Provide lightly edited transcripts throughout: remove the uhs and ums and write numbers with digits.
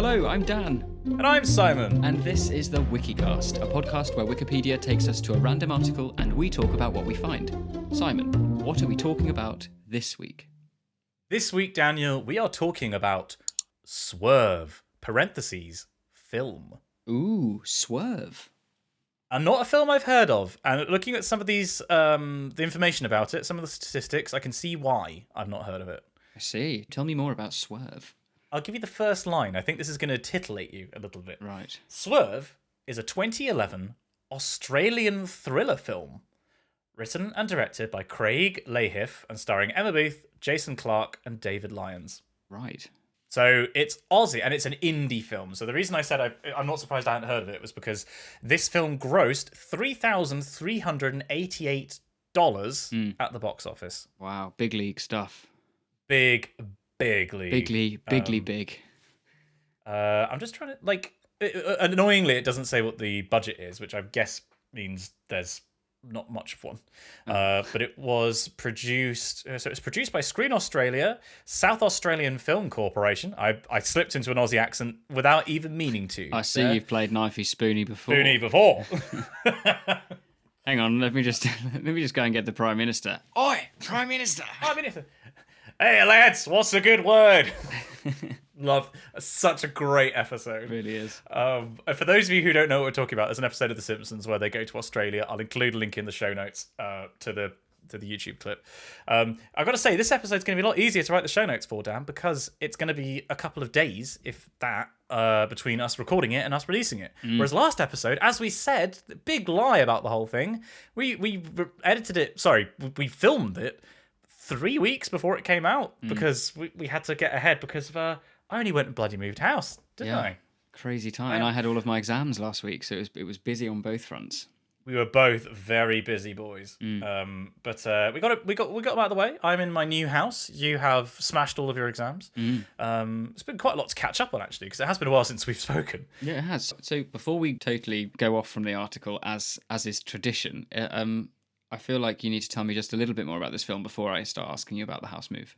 Hello, I'm Dan. And I'm Simon. And this is the Wikicast, a podcast where Wikipedia takes us to a random article and we talk about what we find. Simon, what are we talking about this week? This week, Daniel, we are talking about Swerve, parentheses, film. Ooh, Swerve. And not a film I've heard of. And looking at some of these, the information about it, some of the statistics, I can see why I've not heard of it. I see. Tell me more about Swerve. I'll give you the first line. I think this is going to titillate you a little bit. Right. Swerve is a 2011 Australian thriller film, written and directed by Craig Lahiff and starring Emma Booth, Jason Clarke, and David Lyons. Right. So it's Aussie, and it's an indie film. So the reason I said I'm not surprised I hadn't heard of it was because this film grossed $3,388 at the box office. Wow, big league stuff. Big league. Big. I'm just trying to, annoyingly, it doesn't say what the budget is, which I guess means there's not much of one. But it was produced, so it's produced by Screen Australia, South Australian Film Corporation. I slipped into an Aussie accent without even meaning to. I see you've played Knifey Spoony before. Hang on, let me just go and get the Prime Minister. Oi, Prime Minister. Prime Minister. Hey lads, what's a good word? Love, such a great episode. It really is. For those of you who don't know what we're talking about, there's an episode of The Simpsons where they go to Australia. I'll include a link in the show notes to the YouTube clip. I've got to say, this episode's going to be a lot easier to write the show notes for, Dan, because it's going to be a couple of days, if that, between us recording it and us releasing it. Whereas last episode, as we said, the big lie about the whole thing, we edited it. Sorry, we filmed it 3 weeks before it came out because we had to get ahead because of I only went and bloody moved house, didn't I? Crazy time. And I had all of my exams last week, so it was busy on both fronts. We were both very busy boys. But we got them out of the way. I'm in my new house. You have smashed all of your exams. It's been quite a lot to catch up on, actually, because it has been a while since we've spoken. Yeah, it has. So before we totally go off from the article, as is tradition, I feel like you need to tell me just a little bit more about this film before I start asking you about the house move.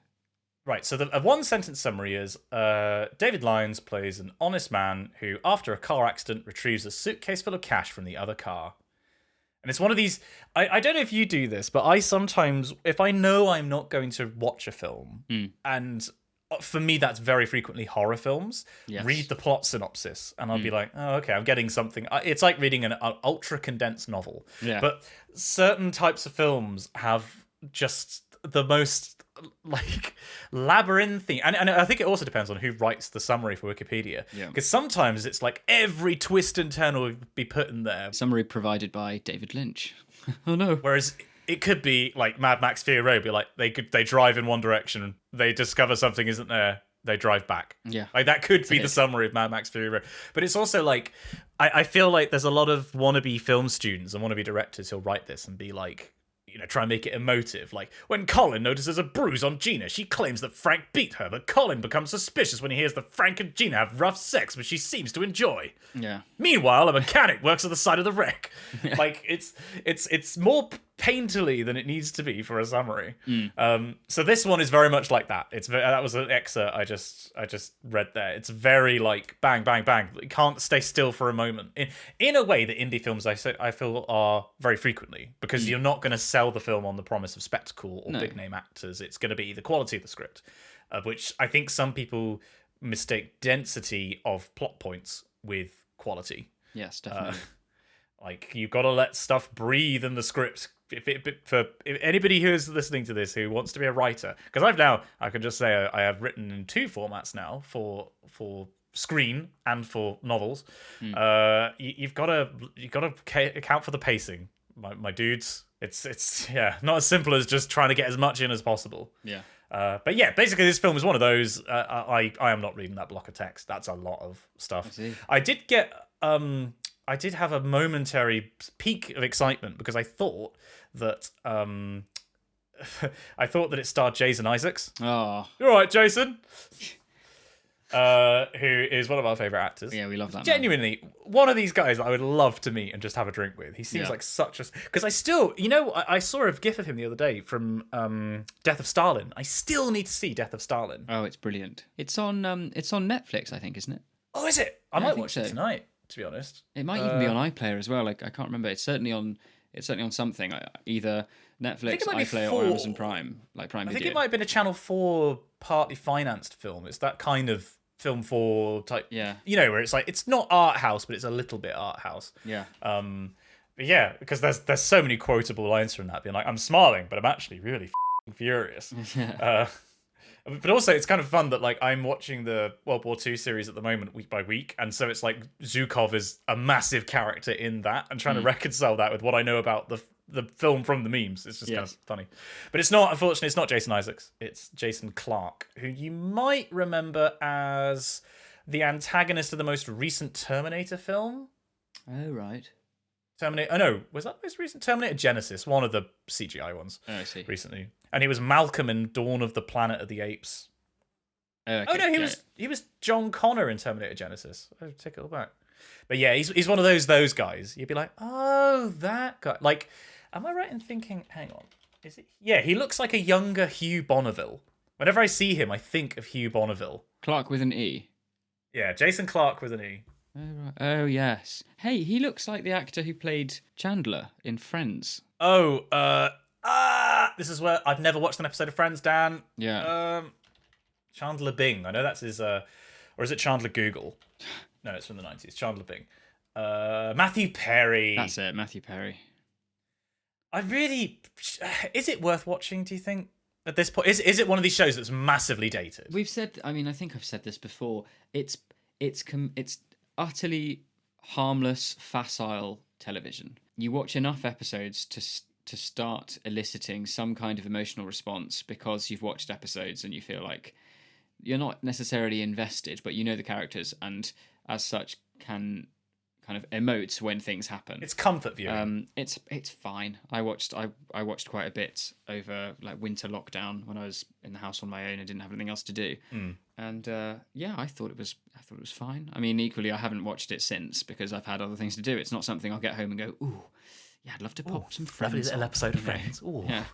Right, so the one-sentence summary is, David Lyons plays an honest man who, after a car accident, retrieves a suitcase full of cash from the other car. And it's one of these, I don't know if you do this, but I sometimes, if I know I'm not going to watch a film, and for me that's very frequently horror films, read the plot synopsis, and I'll be like, oh, okay, I'm getting something. It's like reading an ultra-condensed novel. Yeah. But certain types of films have just the most labyrinthy, and I think it also depends on who writes the summary for Wikipedia, because sometimes it's like every twist and turn will be put in there. Summary provided by David Lynch. Oh no. Whereas it could be like Mad Max Fury Road, be like they drive in one direction, they discover something isn't there, they drive back. Yeah, like that could be the summary of Mad Max Fury Road. But it's also like I feel like there's a lot of wannabe film students and wannabe directors who'll write this and be like, try and make it emotive. Like, when Colin notices a bruise on Gina, she claims that Frank beat her, but Colin becomes suspicious when he hears that Frank and Gina have rough sex, which she seems to enjoy. Yeah. Meanwhile, a mechanic works at the side of the wreck. Like, it's more painterly than it needs to be for a summary. So this one is very much like that. That was an excerpt I just read there. It's very like bang, bang, bang. You can't stay still for a moment. In a way that indie films I feel are very frequently, because you're not going to sell the film on the promise of spectacle or big name actors. It's going to be the quality of the script, which I think some people mistake density of plot points with quality. Yes, definitely. Like, you've got to let stuff breathe in the script. For anybody who is listening to this who wants to be a writer, because I can just say I have written in 2 formats now for screen and for novels. You've got to account for the pacing, my dudes. It's not as simple as just trying to get as much in as possible. Yeah. But yeah, basically this film is one of those. I am not reading that block of text. That's a lot of stuff. I did have a momentary peak of excitement because I thought that it starred Jason Isaacs. Oh, you're right, Jason. Who is one of our favourite actors. Yeah, we love that. Genuinely, one of these guys that I would love to meet and just have a drink with. He seems like such a... Because I still... I saw a gif of him the other day from Death of Stalin. I still need to see Death of Stalin. Oh, it's brilliant. It's on Netflix, I think, isn't it? Oh, is it? I Yeah, I might think watch it so. tonight, to be honest. It might even be on iPlayer as well. Like I can't remember. It's certainly on. It's certainly on something. Either I think Netflix, it might be iPlayer, or Amazon Prime, like Prime I think Video. it might have been a Channel 4 partly financed film. It's that kind of film for type, Yeah. where it's like it's not art house, but it's a little bit art house. Yeah. But yeah, because there's so many quotable lines from that, being like, "I'm smiling, but I'm actually really furious." But also, it's kind of fun that like I'm watching the World War II series at the moment, week by week, and so it's like Zhukov is a massive character in that, and trying to reconcile that with what I know about the film from the memes. It's just kind of funny. But it's not, unfortunately, it's not Jason Isaacs. It's Jason Clarke, who you might remember as the antagonist of the most recent Terminator film. Oh right. Terminator. Oh no, was that the most recent Terminator Genesis? One of the CGI ones. Oh, I see. Recently, and he was Malcolm in Dawn of the Planet of the Apes. Oh, okay. Oh no, he was John Connor in Terminator Genesis. I take it all back. But yeah, he's one of those guys. You'd be like, oh, that guy. Like, am I right in thinking? Hang on, is it? Yeah, he looks like a younger Hugh Bonneville. Whenever I see him, I think of Hugh Bonneville. Clark with an E. Yeah, Jason Clarke with an E. Oh, right. Oh yes. Hey, he looks like the actor who played Chandler in Friends. Oh, this is where I've never watched an episode of Friends, Dan. Yeah. Chandler Bing. I know that's his. Or is it Chandler Google? No, it's from the 90s. Chandler Bing. Matthew Perry. That's it, Matthew Perry. Is it worth watching, do you think? At this point, is it one of these shows that's massively dated? We've said. I mean, I think I've said this before. It's utterly harmless, facile television. You watch enough episodes to start eliciting some kind of emotional response because you've watched episodes and you feel like you're not necessarily invested, but you know the characters and as such can kind of emote when things happen. It's comfort viewing. It's fine. I watched quite a bit over like winter lockdown when I was in the house on my own and didn't have anything else to do. And I thought it was fine. I mean, equally, I haven't watched it since because I've had other things to do. It's not something I'll get home and go, ooh, yeah, I'd love to pop some Friends. Lovely little on, episode of you know. Friends. Ooh. Yeah.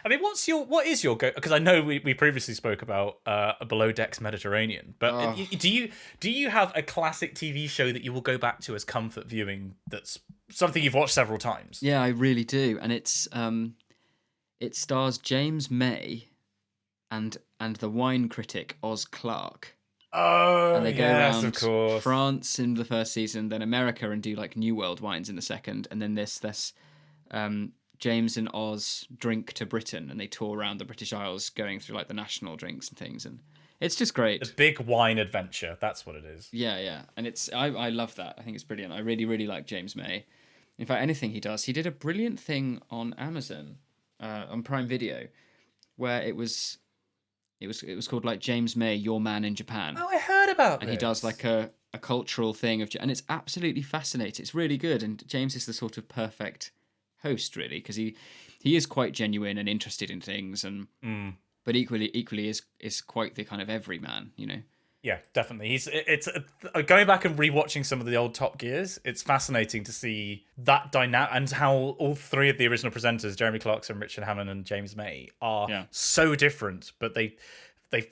I mean, what is your go? Because I know we previously spoke about a Below Decks Mediterranean, but do you have a classic TV show that you will go back to as comfort viewing? That's something you've watched several times. Yeah, I really do, and it's it stars James May and the wine critic Oz Clarke. Oh, and they go yes, around of course. France in the first season, then America and do like New World wines in the second, and then this James and Oz drink to Britain, and they tour around the British Isles, going through like the national drinks and things, and it's just great. A big wine adventure. That's what it is. Yeah, and I love that. I think it's brilliant. I really, really like James May. In fact, anything he does, he did a brilliant thing on Amazon, on Prime Video, where it was called like James May, Your Man in Japan. Oh, I heard about and this. He does like a cultural thing and it's absolutely fascinating. It's really good, and James is the sort of perfect host, really, because he is quite genuine and interested in things, and but equally is quite the kind of everyman, you know. Yeah, definitely. It's going back and rewatching some of the old Top Gears. It's fascinating to see that dynamic and how all three of the original presenters, Jeremy Clarkson, Richard Hammond, and James May, are so different, but they've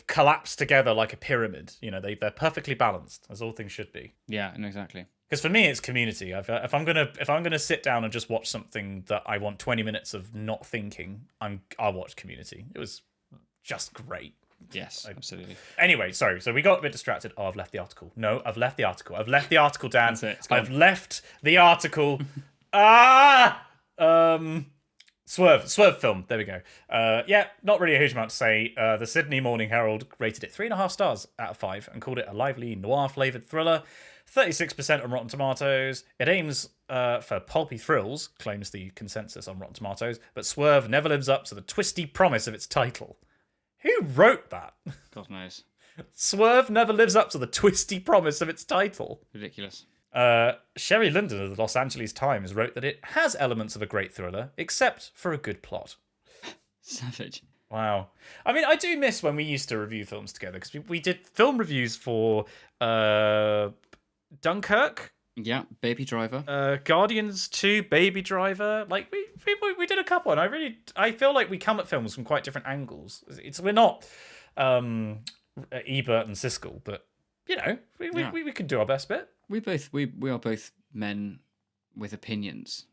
collapsed together like a pyramid. You know, they're perfectly balanced, as all things should be. Yeah, and exactly. Because for me, it's Community. If I'm gonna sit down and just watch something that I want 20 minutes of not thinking, I'll watch Community. It was just great. Yes, absolutely. Anyway, sorry. So we got a bit distracted. Oh, I've left the article. No, I've left the article. I've left the article, Dan. That's it. I've left the article. Swerve film. There we go. Yeah, not really a huge amount to say. The Sydney Morning Herald rated it 3.5 stars out of 5 and called it a lively noir-flavoured thriller. 36% on Rotten Tomatoes. It aims for pulpy thrills, claims the consensus on Rotten Tomatoes, but Swerve never lives up to the twisty promise of its title. Who wrote that? God knows. Swerve never lives up to the twisty promise of its title. Ridiculous. Sherry Linden of the Los Angeles Times wrote that it has elements of a great thriller, except for a good plot. Savage. Wow. I mean, I do miss when we used to review films together, because we did film reviews for Dunkirk. Yeah, Baby Driver. Guardians 2, Baby Driver. Like we did a couple, and I feel like we come at films from quite different angles. We're not Ebert and Siskel, but we could do our best bit. We are both men with opinions,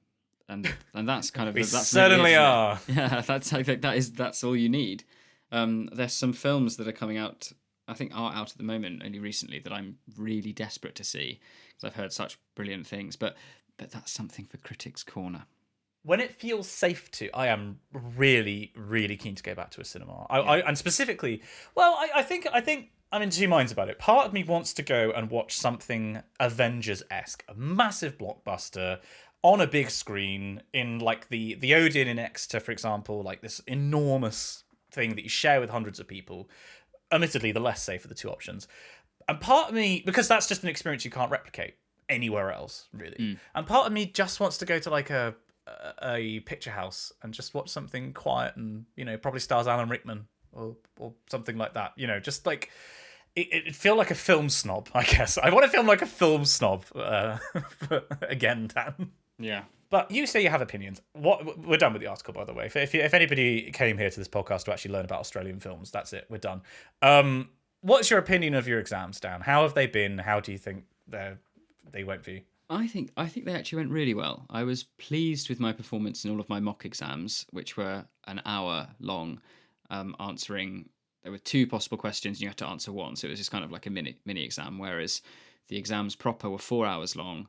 and that's kind of We that's certainly really it, are. Yeah, I think that's all you need. There's some films that are coming out. I think are out at the moment, only recently, that I'm really desperate to see because I've heard such brilliant things. But that's something for Critics Corner. When it feels safe to, I am really, really keen to go back to a cinema. And specifically, well, I think I'm in two minds about it. Part of me wants to go and watch something Avengers-esque, a massive blockbuster on a big screen in like the Odeon in Exeter, for example, like this enormous thing that you share with hundreds of people. Admittedly, the less safe of the two options. And part of me, because that's just an experience you can't replicate anywhere else, really. And part of me just wants to go to like a picture house and just watch something quiet and, probably stars Alan Rickman or something like that. Just like it feel like a film snob, I guess. I want to film like a film snob again, Dan. Yeah. But you say you have opinions. We're done with the article, by the way. If anybody came here to this podcast to actually learn about Australian films, that's it. We're done. What's your opinion of your exams, Dan? How have they been? How do you think they went for you? I think they actually went really well. I was pleased with my performance in all of my mock exams, which were an hour long, answering. There were 2 possible questions, and you had to answer one. So it was just kind of like a mini exam. Whereas the exams proper were 4 hours long,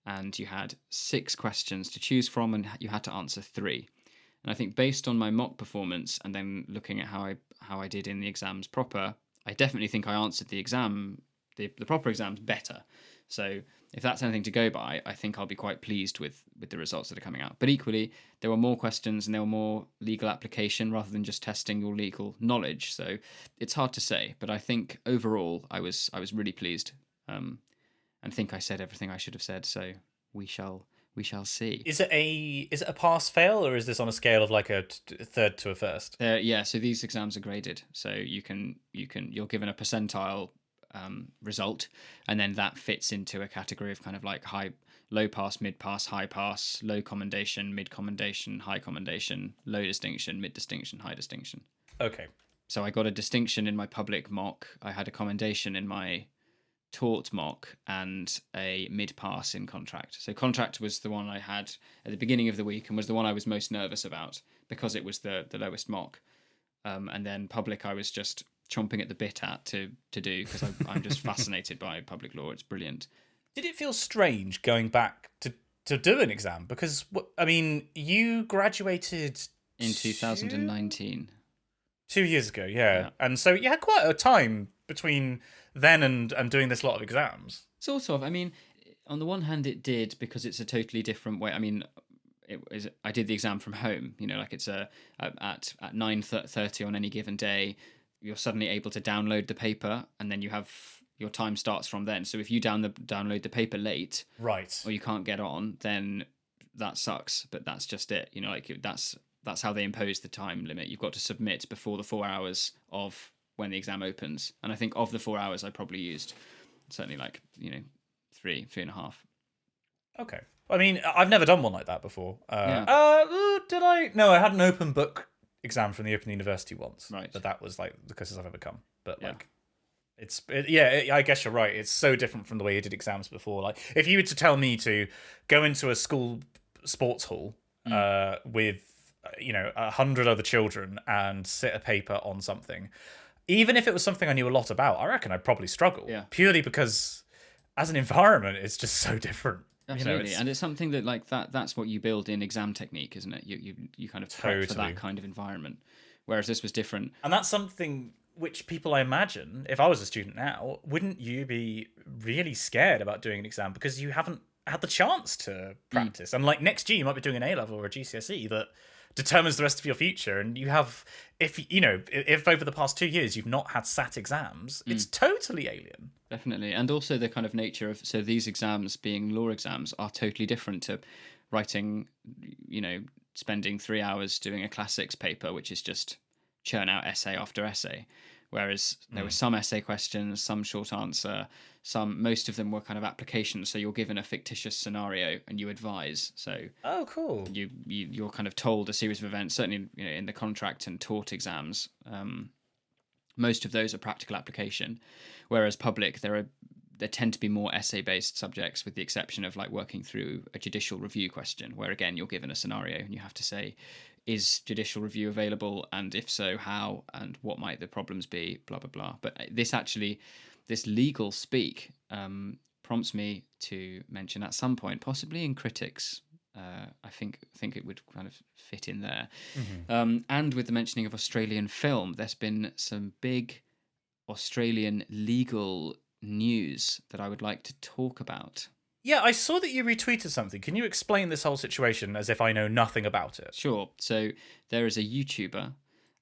and you had 6 questions to choose from, and you had to answer 3. And I think based on my mock performance, and then looking at how I did in the exams proper, I definitely think I answered the proper exams better. So if that's anything to go by, I think I'll be quite pleased with the results that are coming out. But equally, there were more questions and there were more legal application rather than just testing your legal knowledge. So it's hard to say, but I think overall I was really pleased, and think I said everything I should have said. So we shall see. Is it a pass fail, or is this on a scale of like a third to a first? Yeah. So these exams are graded. So you're given a percentile result, and then that fits into a category of kind of like low pass, mid pass, high pass, low commendation, mid commendation, high commendation, low distinction, mid distinction, high distinction. Okay. So I got a distinction in my public mock. I had a commendation in my taught mock and a mid pass in contract. So contract was the one I had at the beginning of the week and was the one I was most nervous about because it was the lowest mock. And then public I was just chomping at the bit to do because I'm just fascinated by public law. It's brilliant. Did it feel strange going back to do an exam? Because, you graduated in 2019. 2 years ago, yeah. And so you had quite a time between then and doing this lot of exams. Sort of. On the one hand, it did because it's a totally different way. I did the exam from home. Like it's at 9:30 on any given day. You're suddenly able to download the paper, and then your time starts from then. So if you download the paper late, right, or you can't get on, then that sucks. But that's just it. That's how they impose the time limit. You've got to submit before the 4 hours of when the exam opens. And I think of the 4 hours, I probably used certainly 3.5. Okay. I've never done one like that before. Did I? No, I had an open book exam from the Open University once. Right. But that was like the closest I've ever come. But I guess you're right. It's so different from the way you did exams before. Like if you were to tell me to go into a school sports hall with 100 other children and sit a paper on something, even if it was something I knew a lot about, I reckon I'd probably struggle. Yeah. Purely because as an environment, it's just so different. Absolutely, and it's something that that's what you build in exam technique, isn't it? You kind of prep for that kind of environment, whereas this was different. And that's something which people, I imagine, if I was a student now, wouldn't you be really scared about doing an exam because you haven't had the chance to practice? And like next year, you might be doing an A-level or a GCSE that determines the rest of your future, and you have, if over the past 2 years you've not had sat exams, it's totally alien. Definitely. And also the kind of nature of, so these exams being law exams are totally different to writing, spending 3 hours doing a classics paper, which is just churn out essay after essay. Whereas there were some essay questions, some short answer, most of them were kind of applications. So you're given a fictitious scenario and you advise. So cool. You're kind of told a series of events, certainly in the contract and taught exams. Most of those are practical application, whereas public, there tend to be more essay-based subjects, with the exception of like working through a judicial review question, where again you're given a scenario and you have to say, is judicial review available, and if so, how, and what might the problems be, blah blah blah. But this legal speak prompts me to mention at some point, possibly in critics. I think it would kind of fit in there. And with the mentioning of Australian film, there's been some big Australian legal news that I would like to talk about. Yeah, I saw that you retweeted something. Can you explain this whole situation as if I know nothing about it? Sure. So there is a YouTuber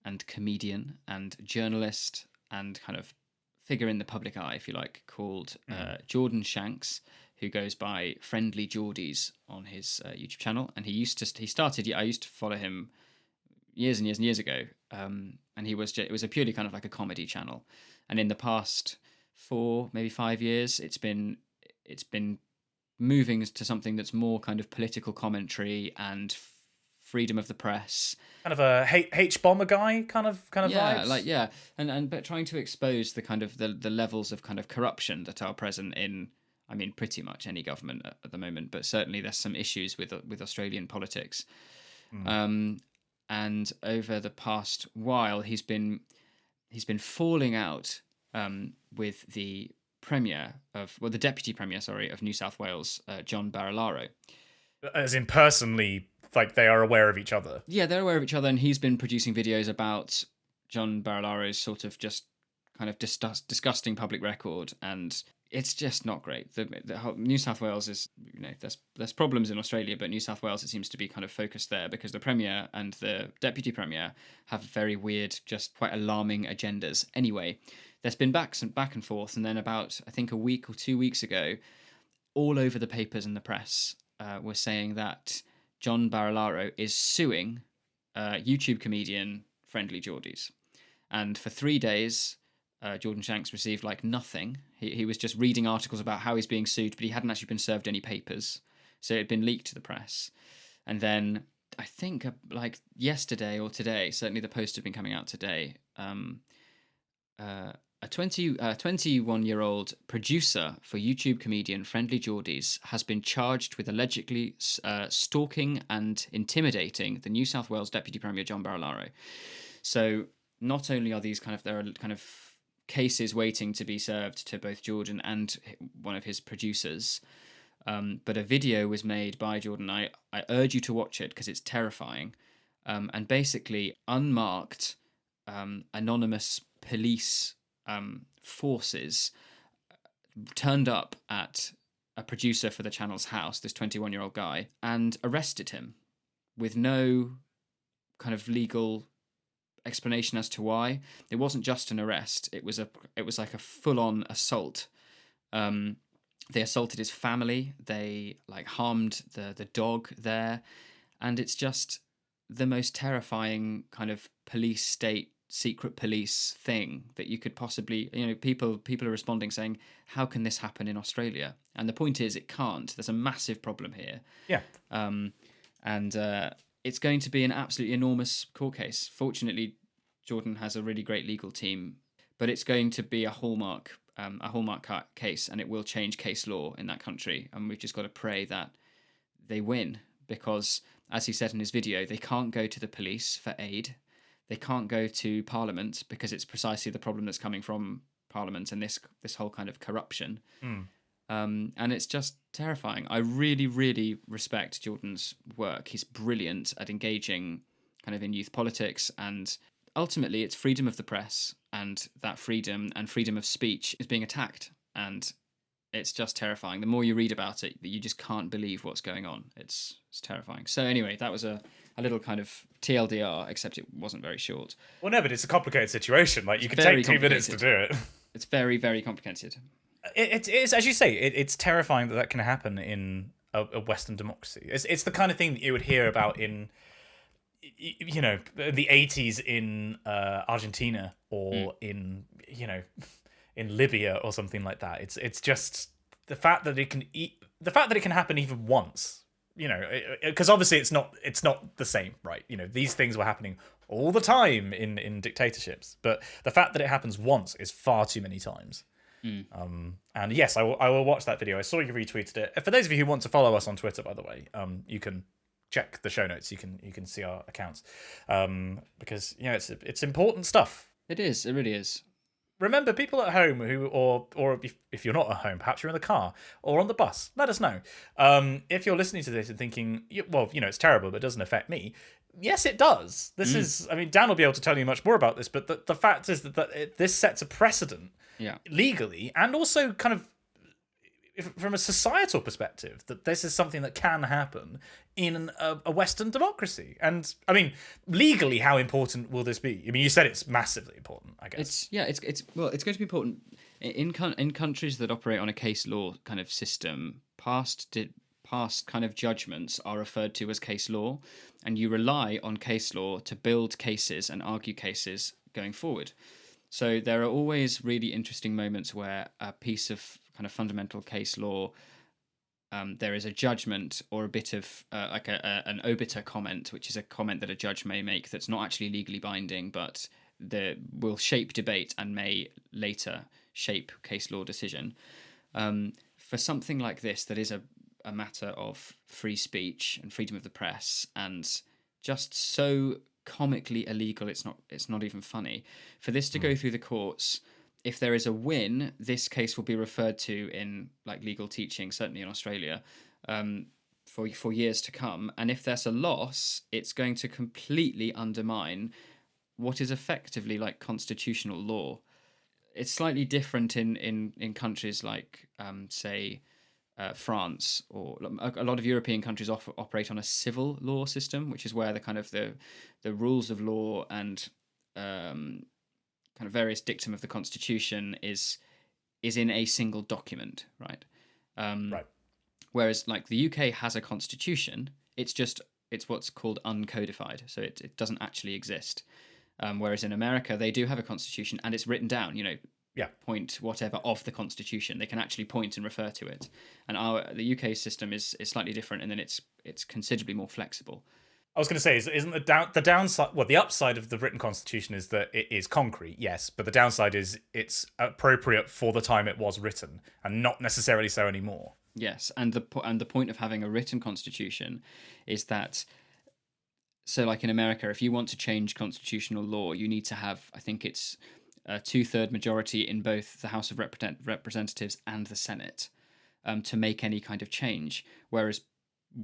and comedian and journalist and kind of figure in the public eye, if you like, called Jordan Shanks, who goes by Friendly Geordies on his YouTube channel. And I used to follow him years and years and years ago. And it was a purely kind of like a comedy channel. And in the past 4, maybe 5 years, it's been moving to something that's more kind of political commentary and freedom of the press. Kind of a H-bomber guy kind of yeah, vibes? and but trying to expose the kind of the levels of kind of corruption that are present in, I mean, pretty much any government at the moment, but certainly there's some issues with Australian politics. And over the past while, he's been falling out with the deputy premier, of New South Wales, John Barilaro. As in personally, like they are aware of each other. Yeah, they're aware of each other, and he's been producing videos about John Barilaro's sort of just kind of disgusting public record, and it's just not great. The whole New South Wales is, there's problems in Australia, but New South Wales, it seems to be kind of focused there because the Premier and the Deputy Premier have very weird, just quite alarming agendas. Anyway, there's been back and forth, and then about, I think, a week or 2 weeks ago, all over the papers and the press were saying that John Barilaro is suing YouTube comedian Friendly Geordies. And for 3 days, Jordan Shanks received like nothing. He was just reading articles about how he's being sued, but he hadn't actually been served any papers. So it had been leaked to the press. And then I think like yesterday or today, certainly the posts have been coming out today, a 21-year-old producer for YouTube comedian Friendly Geordies has been charged with allegedly stalking and intimidating the New South Wales Deputy Premier John Barilaro. So not only are there are kind of cases waiting to be served to both Jordan and one of his producers, but a video was made by Jordan. I urge you to watch it because it's terrifying, and basically unmarked anonymous police forces turned up at a producer for the channel's house, this 21-year-old guy, and arrested him with no kind of legal explanation as to why. It wasn't just an arrest. It was like a full-on assault. They assaulted his family. They like harmed the dog there, and it's just the most terrifying kind of police state, secret police thing that you could possibly, people are responding saying, how can this happen in Australia? And the point is, it can't. There's a massive problem here. Yeah. And it's going to be an absolutely enormous court case. Fortunately, Jordan has a really great legal team, but it's going to be a hallmark case, and it will change case law in that country. And we've just got to pray that they win, because, as he said in his video, they can't go to the police for aid. They can't go to Parliament because it's precisely the problem that's coming from Parliament and this whole kind of corruption. And it's just terrifying. I really, really respect Jordan's work. He's brilliant at engaging kind of in youth politics, and ultimately it's freedom of the press, and that freedom and freedom of speech is being attacked. And it's just terrifying. The more you read about it, you just can't believe what's going on. It's terrifying. So anyway, that was a little kind of TLDR, except it wasn't very short. Well, no, but it's a complicated situation. Like, you could take 2 minutes to do it. It's very, very complicated. It is, as you say, it's terrifying that can happen in a Western democracy. It's the kind of thing that you would hear about in, the 80s in Argentina or in Libya or something like that. It's just the fact that it can happen even once because obviously it's not the same, right? These things were happening all the time in dictatorships, but the fact that it happens once is far too many times. And yes, I will watch that video. I saw you retweeted it. For those of you who want to follow us on Twitter, by the way, you can check the show notes. You can see our accounts, because it's important stuff. It is. It really is. Remember, people at home or if you're not at home, perhaps you're in the car or on the bus, let us know. If you're listening to this and thinking, well, it's terrible, but it doesn't affect me. Yes, it does. This is, Dan will be able to tell you much more about this, but the fact is that this sets a precedent legally, and also kind of from a societal perspective, that this is something that can happen in a Western democracy. And I mean, legally, how important will this be? I mean, you said it's massively important, I guess. It's going to be important in countries that operate on a case law kind of system. Past kind of judgments are referred to as case law, and you rely on case law to build cases and argue cases going forward. So there are always really interesting moments where a piece of kind of fundamental case law, there is a judgment or a bit of like an obiter comment, which is a comment that a judge may make that's not actually legally binding, but will shape debate and may later shape case law decision. For something like this, that is a matter of free speech and freedom of the press, and just so comically illegal, it's not even funny. For this to go through the courts, if there is a win, this case will be referred to in like legal teaching, certainly in Australia, for years to come. And if there's a loss, it's going to completely undermine what is effectively like constitutional law. It's slightly different in countries like, say, France, or a lot of European countries operate on a civil law system, which is where the kind of the rules of law and kind of various dictum of the Constitution is in a single document, right? Right. Whereas like the UK has a constitution, it's what's called uncodified, so it doesn't actually exist. Whereas in America, they do have a constitution and it's written down, point whatever of the Constitution. They can actually point and refer to it. And the UK system is slightly different, and then it's considerably more flexible. I was going to say, isn't the downside? Well, the upside of the written Constitution is that it is concrete, yes, but the downside is it's appropriate for the time it was written, and not necessarily so anymore. Yes, and the point of having a written Constitution is that, so like in America, if you want to change constitutional law, you need to have, I think it's a 2/3 majority in both the House of Representatives and the Senate to make any kind of change. Whereas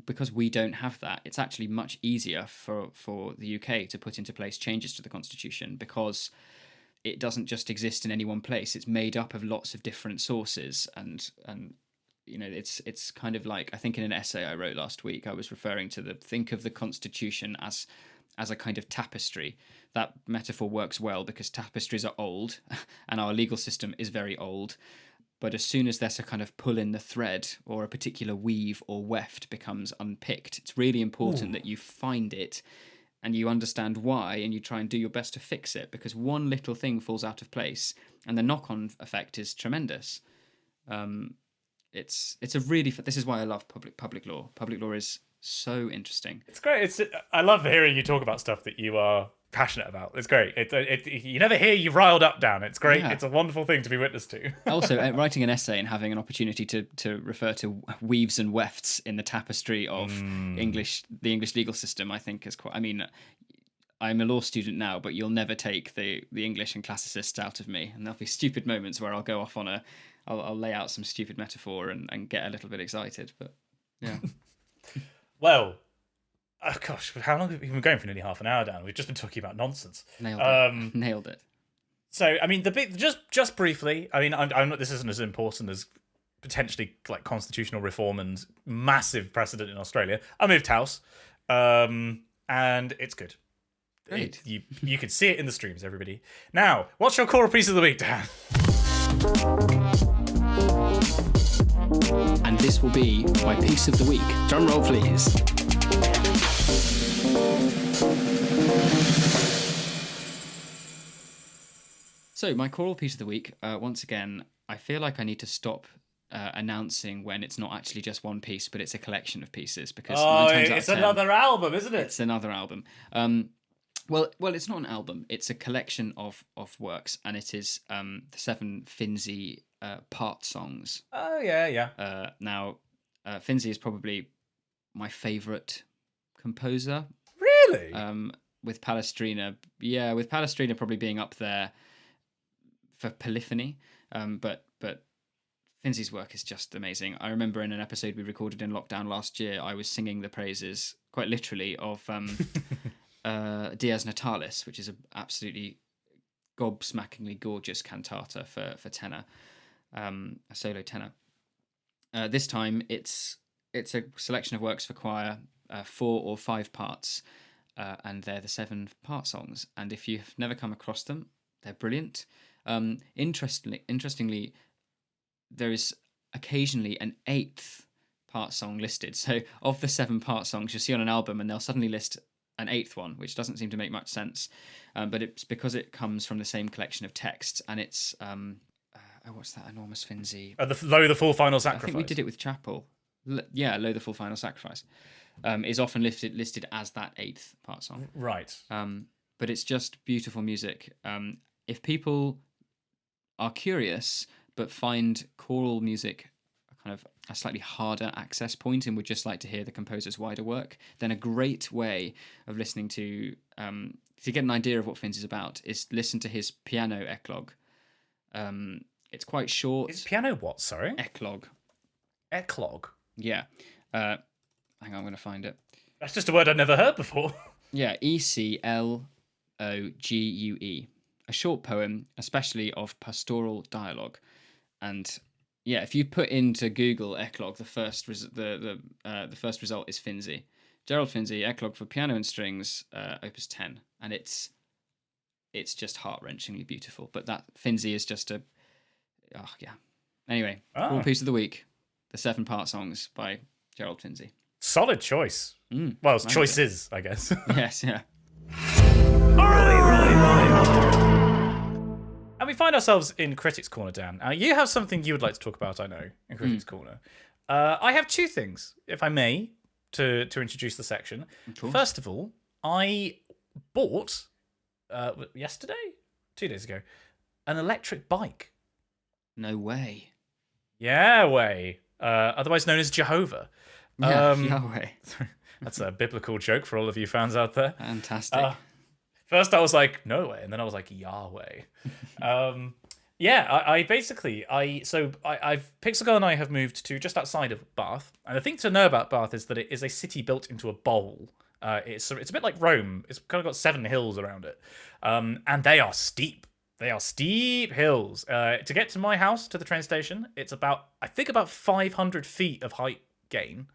because we don't have that, it's actually much easier for the UK to put into place changes to the Constitution, because it doesn't just exist in any one place. It's made up of lots of different sources, and it's kind of like, I think in an essay I wrote last week, I was referring to think of the Constitution as a kind of tapestry. That metaphor works well because tapestries are old and our legal system is very old. But as soon as there's a kind of pull in the thread, or a particular weave or weft becomes unpicked, it's really important that you find it and you understand why, and you try and do your best to fix it, because one little thing falls out of place and the knock-on effect is tremendous. It's a really, this is why I love public law. Public law is so interesting. It's great. I love hearing you talk about stuff that you are passionate about. It's great. You never hear you riled up, Dan. It's great. Yeah. It's a wonderful thing to be witness to. Also, writing an essay and having an opportunity to refer to weaves and wefts in the tapestry of the English legal system, I think is quite. I mean, I'm a law student now, but you'll never take the English and classicists out of me, and there'll be stupid moments where I'll go off on I'll lay out some stupid metaphor and get a little bit excited, but yeah. Well, gosh, how long have we been going for? Nearly half an hour, Dan. We've just been talking about nonsense. Nailed it. So, I mean, just briefly. I mean, I'm not. This isn't as important as potentially like constitutional reform and massive precedent in Australia. I moved house, and it's good. Great. You can see it in the streams, everybody. Now, what's your choral piece of the week, Dan? And this will be my piece of the week. Drum roll, please. So, my choral piece of the week, once again, I feel like I need to stop announcing when it's not actually just one piece, but it's a collection of pieces. Because Oh, 9 times out of it's 10, another album, isn't it? it's another album. Well, it's not an album. It's a collection of works, and it is the 7 Finzi part songs. Oh, yeah. Now, Finzi is probably my favourite composer. Really? With Palestrina, with Palestrina probably being up there for polyphony. But Finzi's work is just amazing. I remember in an episode we recorded in lockdown last year, I was singing the praises, quite literally, of Dies Natalis, which is an absolutely gobsmackingly gorgeous cantata for tenor, a solo tenor. This time it's a selection of works for choir, 4 or 5 parts, and they're the 7 part songs. And if you've never come across them, they're brilliant. Interestingly, there is occasionally an 8th part song listed. So of the 7 part songs you'll see on an album, and they'll suddenly list an 8th one, which doesn't seem to make much sense. But it's because it comes from the same collection of texts, and it's what's that enormous Finzi? Lo the Full Final Sacrifice. I think we did it with Chapel. Lo the Full Final Sacrifice is often listed as that 8th part song. Right. But it's just beautiful music. If people are curious but find choral music kind of a slightly harder access point and would just like to hear the composer's wider work, then a great way of listening to get an idea of what Finz is about is listen to his piano eclogue. It's quite short. Is piano what? Sorry? Eclogue. Eclogue? Yeah. Hang on, I'm going to find it. That's just a word I've never heard before. Yeah, Eclogue. A short poem, especially of pastoral dialogue. And yeah, if you put into Google eclogue, the first result is Finzi. Gerald Finzi, eclogue for piano and strings, opus 10. And it's just heart-wrenchingly beautiful. But that Finzi is just Anyway, cool piece of the week. The 7 part songs by Gerald Finzi. Solid choice. Well, choices, I guess. Yes, yeah. And we find ourselves in Critics Corner, Dan. Now, you have something you would like to talk about, I know, in Critics Corner. I have 2 things, if I may, to introduce the section. First of all, I bought, yesterday? 2 days ago, an electric bike. No way. Yeah, way. Otherwise known as Jehovah. Yahweh. That's a biblical joke for all of you fans out there. Fantastic. First I was like, no way. And then I was like, Yahweh. Pixel Girl and I have moved to just outside of Bath. And the thing to know about Bath is that it is a city built into a bowl. It's a bit like Rome. It's kind of got 7 hills around it. And they are steep. They are steep hills. To get to my house, to the train station, it's about 500 feet of height gain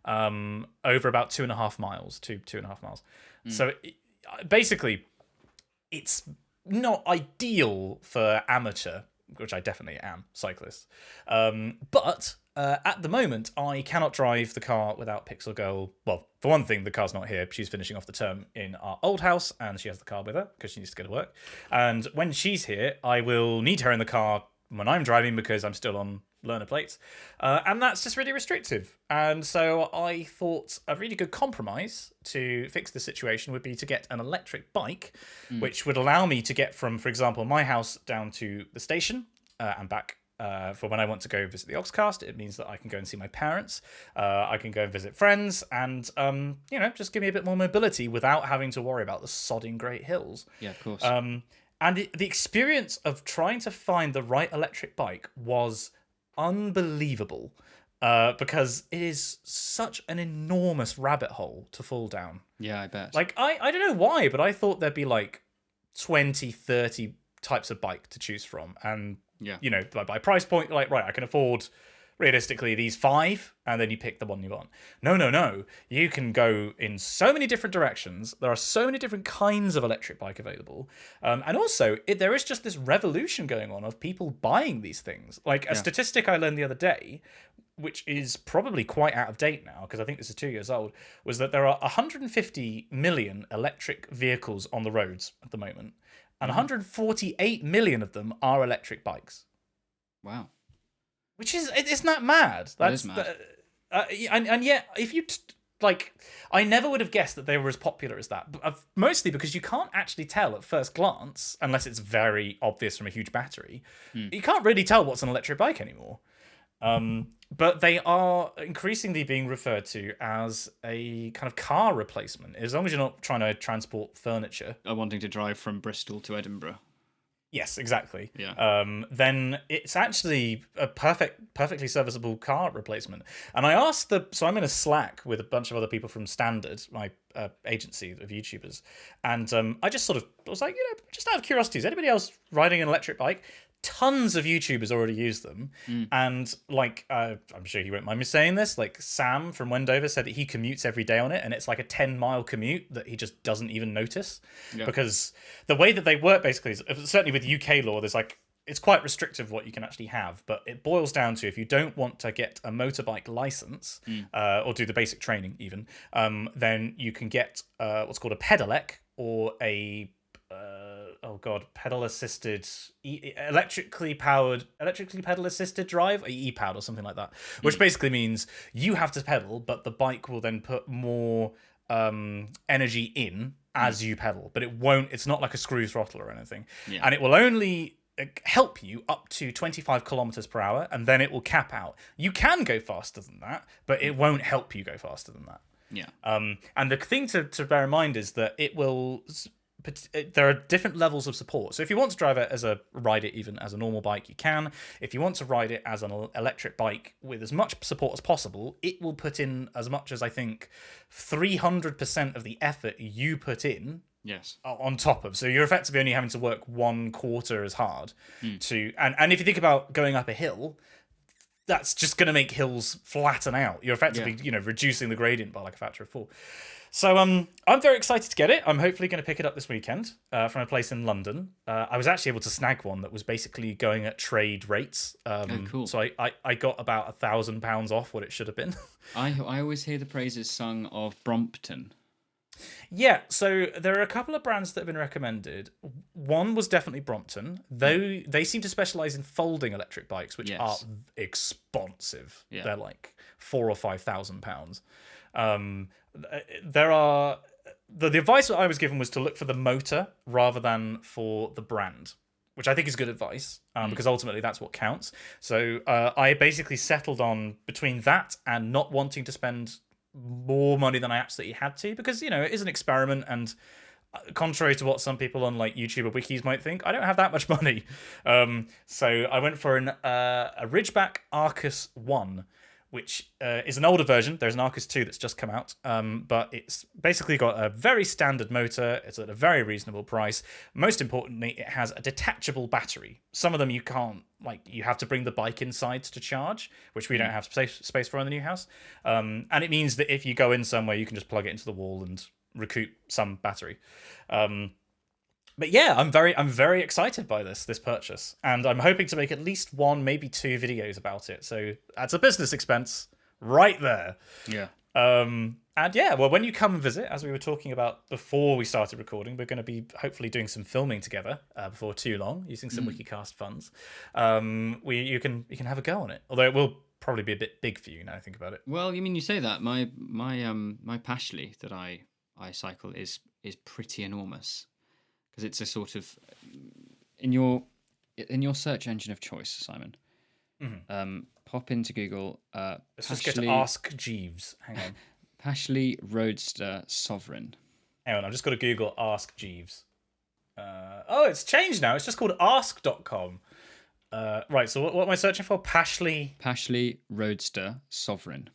over about 2.5 miles, 2.5 miles. So basically, it's not ideal for amateur, which I definitely am, cyclists. But at the moment, I cannot drive the car without Pixel Girl. Well, for one thing, the car's not here. She's finishing off the term in our old house, and she has the car with her because she needs to go to work. And when she's here, I will need her in the car when I'm driving because I'm still on learner plates. And that's just really restrictive. And so I thought a really good compromise to fix the situation would be to get an electric bike, which would allow me to get from, for example, my house down to the station and back. For when I want to go visit the Oxcast, it means that I can go and see my parents. I can go and visit friends, and just give me a bit more mobility without having to worry about the sodding Great Hills. Yeah, of course. And the experience of trying to find the right electric bike was unbelievable, because it is such an enormous rabbit hole to fall down. Yeah, I bet. Like I don't know why, but I thought there'd be like 20, 30 types of bike to choose from, and by price point, like, right, I can afford realistically these 5, and then you pick the one you want. No. You can go in so many different directions. There are so many different kinds of electric bike available. And also, there is just this revolution going on of people buying these things. Like a statistic I learned the other day, which is probably quite out of date now, because I think this is 2 years old, was that there are 150 million electric vehicles on the roads at the moment. And 148 million of them are electric bikes. Wow. Which is, isn't that mad? That is mad. And yet, if you like, I never would have guessed that they were as popular as that. Mostly because you can't actually tell at first glance, unless it's very obvious from a huge battery. You can't really tell what's an electric bike anymore. But they are increasingly being referred to as a kind of car replacement, as long as you're not trying to transport furniture. Wanting to drive from Bristol to Edinburgh. Yes, exactly. Yeah. Then it's actually a perfectly serviceable car replacement. And I asked so I'm in a Slack with a bunch of other people from Standard, my agency of YouTubers, and I just sort of was like, just out of curiosity, is anybody else riding an electric bike? Tons of YouTubers already use them, and like I'm sure he won't mind me saying this, like Sam from Wendover said that he commutes every day on it, and it's like a 10-mile commute that he just doesn't even notice, because the way that they work basically is, certainly with UK law, there's like, it's quite restrictive what you can actually have, but it boils down to, if you don't want to get a motorbike license or do the basic training even, then you can get what's called a pedelec, or a pedal assisted, electrically pedal assisted drive, e-powered or something like that, which basically means you have to pedal, but the bike will then put more energy in as you pedal, but it's not like a screw throttle or anything, and it will only help you up to 25 kilometers per hour, and then it will cap out. You can go faster than that, but it won't help you go faster than that. And the thing to bear in mind is that it will, there are different levels of support. So if you want to ride it even as a normal bike, you can. If you want to ride it as an electric bike with as much support as possible, it will put in as much as, I think, 300% of the effort you put in. Yes. On top of, so you're effectively only having to work 1/4 as hard to, and if you think about going up a hill, that's just going to make hills flatten out. You're effectively, reducing the gradient by like a factor of 4. So I'm very excited to get it. I'm hopefully going to pick it up this weekend from a place in London. I was actually able to snag one that was basically going at trade rates. Cool. So I got about £1,000 off what it should have been. I always hear the praises sung of Brompton. Yeah, so there are a couple of brands that have been recommended. One was definitely Brompton, though they seem to specialize in folding electric bikes, which are expensive. Yeah. They're like £4,000 or £5,000. There are the advice that I was given was to look for the motor rather than for the brand, which I think is good advice, because ultimately that's what counts. So I basically settled on between that and not wanting to spend more money than I absolutely had to, because it is an experiment, and contrary to what some people on like YouTube or wikis might think, I don't have that much money. So I went for a Ridgeback Arcus 1, which is an older version. There's an Arcus 2 that's just come out, but it's basically got a very standard motor. It's at a very reasonable price. Most importantly, it has a detachable battery. Some of them you can't, you have to bring the bike inside to charge, which we don't have space for in the new house. And it means that if you go in somewhere, you can just plug it into the wall and recoup some battery. But yeah, I'm very excited by this purchase, and I'm hoping to make at least 1, maybe 2 videos about it. So that's a business expense right there. Yeah. And yeah, well, when you come and visit, as we were talking about before we started recording, we're going to be hopefully doing some filming together before too long, using some Wikicast funds. You can have a go on it, although it will probably be a bit big for you now I think about it. Well, you say that my Pashley that I cycle is pretty enormous, because it's a sort of in your search engine of choice, Simon. Pop into Google. Let's just get to Ask Jeeves. Hang on. Pashley Roadster Sovereign. Hang on, I've just got to Google Ask Jeeves. It's changed now. It's just called ask.com. Right, so what am I searching for? Pashley Roadster Sovereign.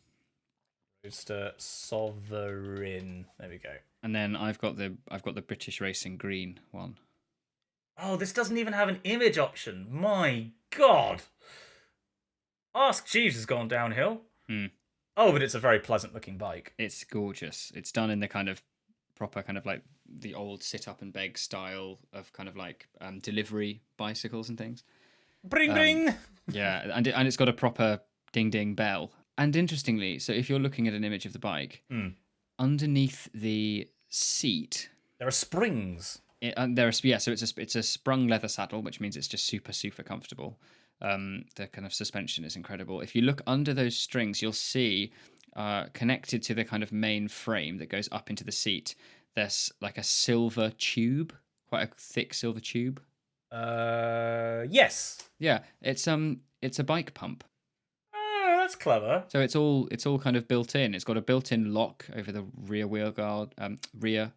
Roadster Sovereign. There we go. And then I've got the British Racing Green one. Oh, this doesn't even have an image option. My God. Ask Jeeves has gone downhill. Oh, but it's a very pleasant looking bike. It's gorgeous. It's done in the kind of proper kind of like the old sit up and beg style of kind of like delivery bicycles and things. Bring bring. Yeah, and it's got a proper ding ding bell. And interestingly, so if you're looking at an image of the bike, underneath the seat there are springs. So it's a sprung leather saddle, which means it's just super super comfortable. The kind of suspension is incredible. If you look under those strings, you'll see connected to the kind of main frame that goes up into the seat, there's like a silver tube, quite a thick silver tube. Yes. Yeah, it's a bike pump. Oh, that's clever. So it's all kind of built in. It's got a built-in lock over the rear wheel guard. There's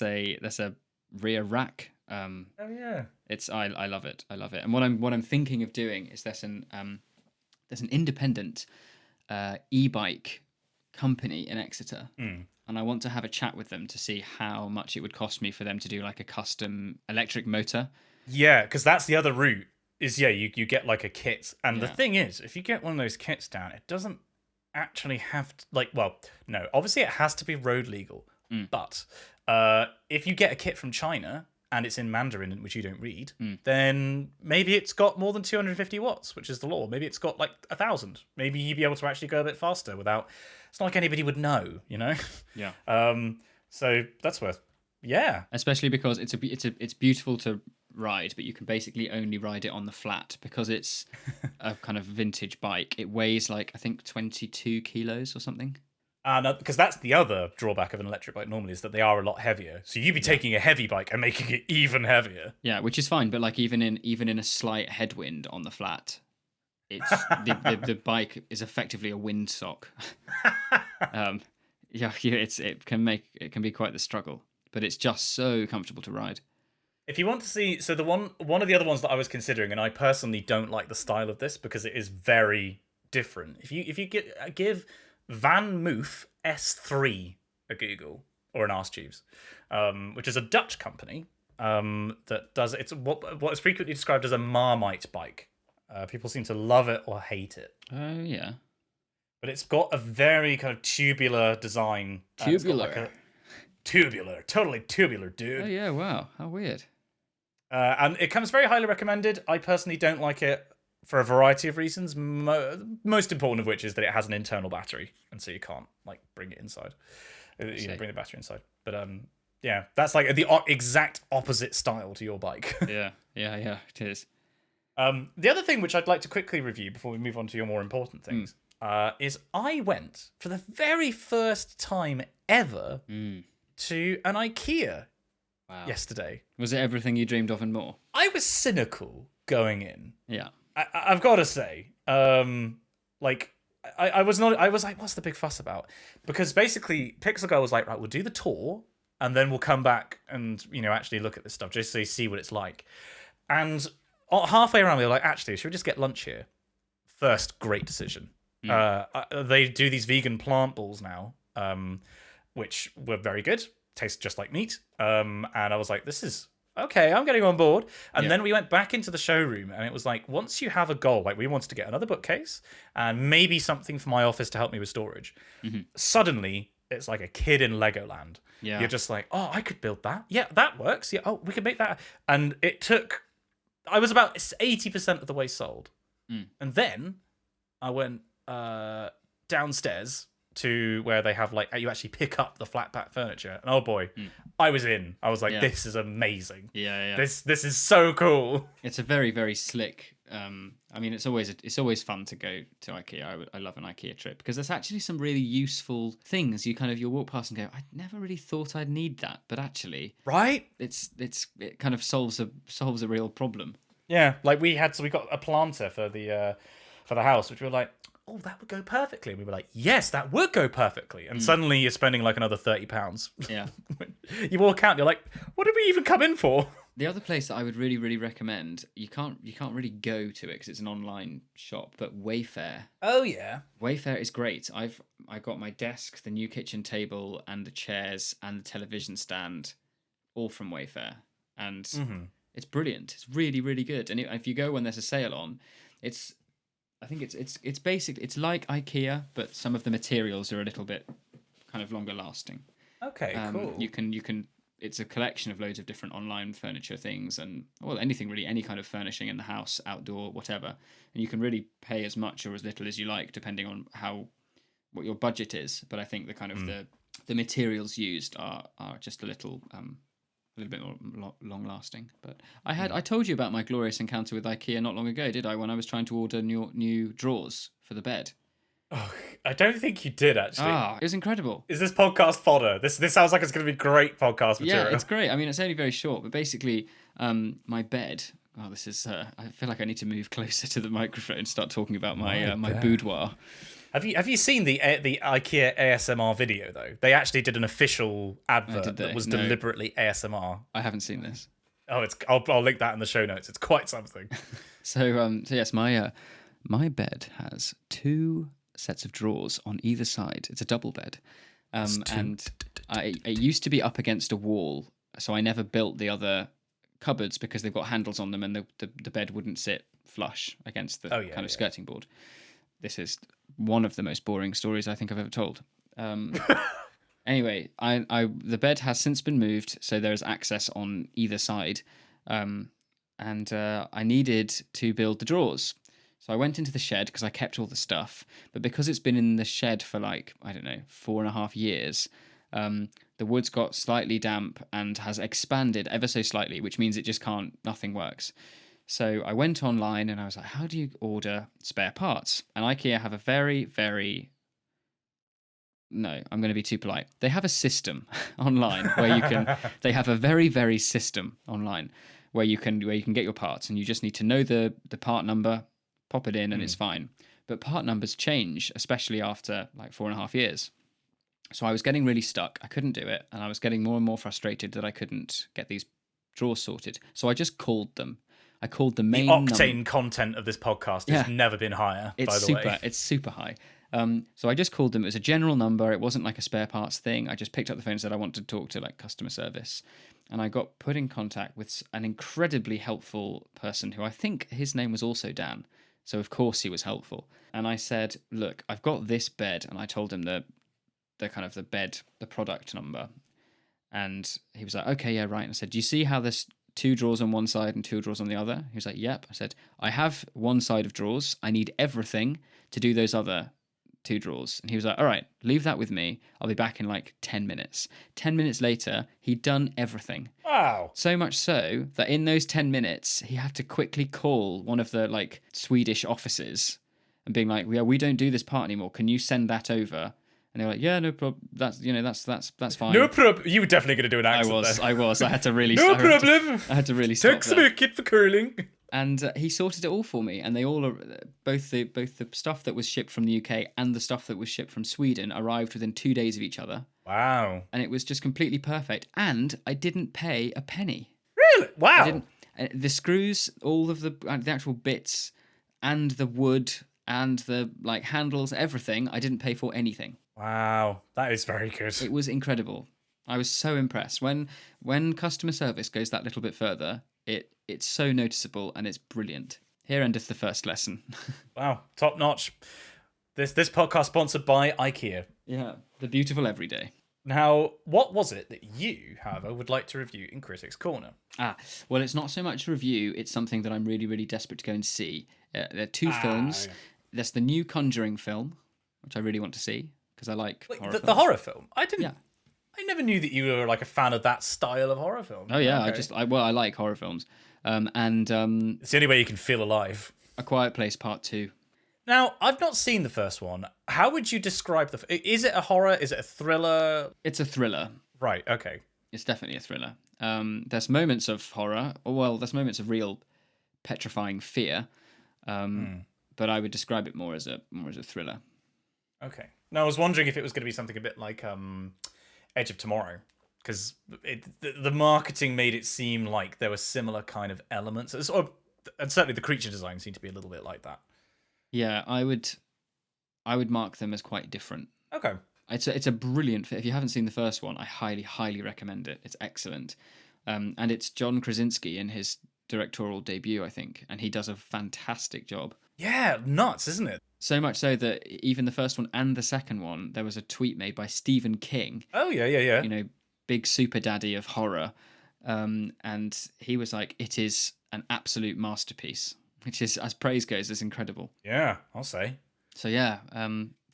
a rear rack. Oh yeah. I love it. I love it. And what I'm thinking of doing is there's an independent e-bike company in Exeter, and I want to have a chat with them to see how much it would cost me for them to do like a custom electric motor. Yeah, because that's the other route. Is you get like a kit, and the thing is, if you get one of those kits down, it doesn't actually have to, no, obviously it has to be road legal, but if you get a kit from China and it's in Mandarin, which you don't read, then maybe it's got more than 250 watts, which is the law. Maybe it's got like 1,000. Maybe you'd be able to actually go a bit faster without. It's not like anybody would know, you know. Yeah. So that's worth. Yeah. Especially because it's beautiful to ride, but you can basically only ride it on the flat because it's a kind of vintage bike. It weighs like I think 22 kilos or something. No, because that's the other drawback of an electric bike normally is that they are a lot heavier. So you'd be taking a heavy bike and making it even heavier. Yeah, which is fine, but like even in a slight headwind on the flat, it's the bike is effectively a windsock. It can be quite the struggle, but it's just so comfortable to ride. If you want to see, so one of the other ones that I was considering, and I personally don't like the style of this because it is very different. If you give Van Moof S3 a Google or an Arstubes, which is a Dutch company that does it's what is frequently described as a Marmite bike. People seem to love it or hate it. Oh yeah, but it's got a very kind of tubular design. Tubular, totally tubular, dude. Oh yeah, wow, how weird. And it comes very highly recommended. I personally don't like it for a variety of reasons. Most important of which is that it has an internal battery, and so you can't like bring it inside. Bring the battery inside. But yeah, that's like the exact opposite style to your bike. yeah, it is. The other thing which I'd like to quickly review before we move on to your more important things is I went for the very first time ever to an IKEA yesterday. Was it everything you dreamed of and more? I was cynical going in. Yeah. I've got to say, I was like, what's the big fuss about? Because basically, Pixel Girl was like, right, we'll do the tour, and then we'll come back and, actually look at this stuff, just so you see what it's like. And halfway around, we were like, actually, should we just get lunch here? First, great decision. They do these vegan plant balls now, which were very good. Taste just like meat. And I was like, this is okay, I'm getting on board. And then we went back into the showroom, and it was like, once you have a goal, like we wanted to get another bookcase and maybe something for my office to help me with storage. Suddenly, it's like a kid in Legoland. Yeah. You're just like, oh, I could build that. Yeah, that works. Yeah, oh, we could make that. And I was about 80% of the way sold. And then I went downstairs to where they have you actually pick up the flat pack furniture, and oh boy, I was in. I was like, this is amazing. Yeah. This is so cool. It's a very, very slick. I mean, it's always fun to go to IKEA. I love an IKEA trip because there's actually some really useful things. You'll walk past and go, I never really thought I'd need that, but actually, right? It kind of solves a real problem. Yeah, like we got a planter for the house, which we were like, oh, that would go perfectly. And we were like, yes, that would go perfectly. And suddenly you're spending like another £30. Yeah. You walk out and you're like, what did we even come in for? The other place that I would really, really recommend, you can't really go to it because it's an online shop, but Wayfair. Oh yeah. Wayfair is great. I got my desk, the new kitchen table, and the chairs and the television stand all from Wayfair. And it's brilliant. It's really, really good. And if you go when there's a sale on, I think it's basically, it's like IKEA, but some of the materials are a little bit kind of longer lasting. Okay, cool. You can. It's a collection of loads of different online furniture things and anything really, any kind of furnishing in the house, outdoor, whatever. And you can really pay as much or as little as you like, depending on what your budget is. But I think the kind of the materials used are just a little a little bit more long lasting. But I told you about my glorious encounter with IKEA not long ago, did I? When I was trying to order new drawers for the bed. Oh, I don't think you did actually. It was incredible. Is this podcast fodder? This sounds like it's going to be great podcast material. Yeah, it's great. I mean, it's only very short, but basically, my bed. Oh, this is. I feel like I need to move closer to the microphone and start talking about my boudoir. Have you seen the IKEA ASMR video though? They actually did an official advert that was deliberately ASMR. I haven't seen this. Oh, I'll link that in the show notes. It's quite something. So yes, my bed has 2 sets of drawers on either side. It's a double bed, and it used to be up against a wall, so I never built the other cupboards because they've got handles on them, and the bed wouldn't sit flush against the skirting board. This is one of the most boring stories I think I've ever told. Anyway, the bed has since been moved, so there is access on either side, and I needed to build the drawers. So I went into the shed because I kept all the stuff, but because it's been in the shed for 4.5 years, the wood's got slightly damp and has expanded ever so slightly, which means it just nothing works. So I went online and I was like, how do you order spare parts? And IKEA have a very, very... No, I'm going to be too polite. They have a system online where you can... They have a very, very system online where you can get your parts, and you just need to know the part number, pop it in, and it's fine. But part numbers change, especially after 4.5 years. So I was getting really stuck. I couldn't do it, and I was getting more and more frustrated that I couldn't get these drawers sorted. So I just called them. I called the main octane content of this podcast has never been higher, by the way. It's super high. So I just called them. It was a general number. It wasn't like a spare parts thing. I just picked up the phone and said I wanted to talk to customer service. And I got put in contact with an incredibly helpful person who I think his name was also Dan. So of course he was helpful. And I said, look, I've got this bed. And I told him the product number. And he was like, okay, yeah, right. And I said, do you see how there's 2 drawers on one side and 2 drawers on the other? He was like, yep. I said, I have one side of drawers. I need everything to do those other 2 drawers. And he was like, all right, leave that with me. I'll be back in 10 minutes. 10 minutes later, he'd done everything. Wow. So much so that in those 10 minutes, he had to quickly call one of the Swedish offices and being like, yeah, we don't do this part anymore. Can you send that over? And they were like, yeah, no problem. That's fine. No problem. You were definitely going to do an accent. I was. I had to really. No problem. I had to really stop. Text the kit for curling. And he sorted it all for me. And they all, both the stuff that was shipped from the UK and the stuff that was shipped from Sweden arrived within 2 days of each other. Wow. And it was just completely perfect. And I didn't pay a penny. Really? Wow. The screws, all of the actual bits, and the wood, and the handles, everything, I didn't pay for anything. Wow, that is very good. It was incredible. I was so impressed. When customer service goes that little bit further, it's so noticeable and it's brilliant. Here endeth the first lesson. Wow, top notch. This podcast sponsored by IKEA. Yeah, the beautiful everyday. Now, what was it that you, however, would like to review in Critics Corner? Well, it's not so much a review. It's something that I'm really, really desperate to go and see. There are 2 films. Yeah. There's the new Conjuring film, which I really want to see. Because I like the horror film. I didn't. Yeah. I never knew that you were a fan of that style of horror film. Oh yeah, okay. I like horror films. And it's the only way you can feel alive. A Quiet Place Part 2. Now, I've not seen the first one. How would you describe is it a horror? Is it a thriller? It's a thriller. Right. Okay. It's definitely a thriller. There's moments of horror. Well, there's moments of real petrifying fear. But I would describe it more as a thriller. Okay. Now, I was wondering if it was going to be something a bit like Edge of Tomorrow, because the marketing made it seem like there were similar kind of elements, and certainly the creature design seemed to be a little bit like that. Yeah, I would mark them as quite different. Okay. It's a brilliant fit. If you haven't seen the first one, I highly, highly recommend it. It's excellent. And it's John Krasinski in his directorial debut, I think, and he does a fantastic job. Yeah, nuts, isn't it? So much so that even the first one and the second one, there was a tweet made by Stephen King. Oh, yeah. Big super daddy of horror. And he was like, it is an absolute masterpiece, which is, as praise goes, is incredible. Yeah, I'll say. So yeah,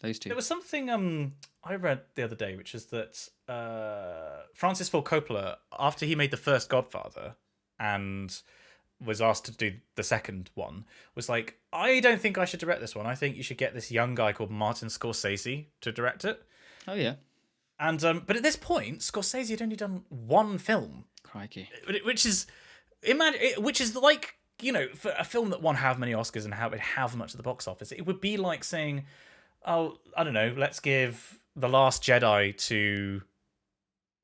those 2. There was something I read the other day, which is that Francis Ford Coppola, after he made the first Godfather and was asked to do the second one, was like, I don't think I should direct this one. I think you should get this young guy called Martin Scorsese to direct it. Oh yeah. And but at this point, Scorsese had only done one film. Crikey. Which is like, you know, for a film that won how many Oscars and how much at the box office, it would be like saying, oh, I don't know, let's give The Last Jedi to...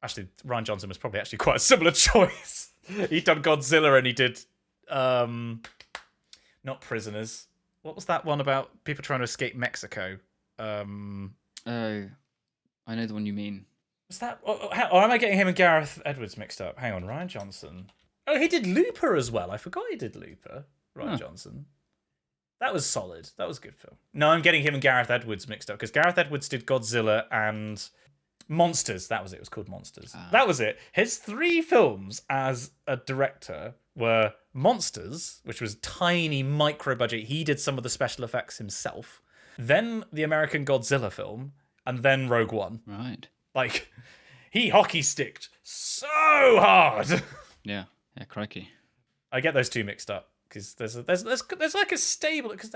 Actually, Rian Johnson was probably actually quite a similar choice. He'd done Godzilla and he did... not Prisoners. What was that one about people trying to escape Mexico? Oh, I know the one you mean. Was that... Or am I getting him and Gareth Edwards mixed up? Hang on, Rian Johnson. Oh, he did Looper as well. I forgot he did Looper. Rian Johnson. That was solid. That was a good film. No, I'm getting him and Gareth Edwards mixed up because Gareth Edwards did Godzilla and Monsters. That was it. It was called Monsters. That was it. His 3 films as a director were Monsters, which was tiny micro budget. He did some of the special effects himself. Then the American Godzilla film, and then Rogue One. Right. Like, he hockey sticked so hard. Yeah, crikey. I get those two mixed up because there's like a stable, because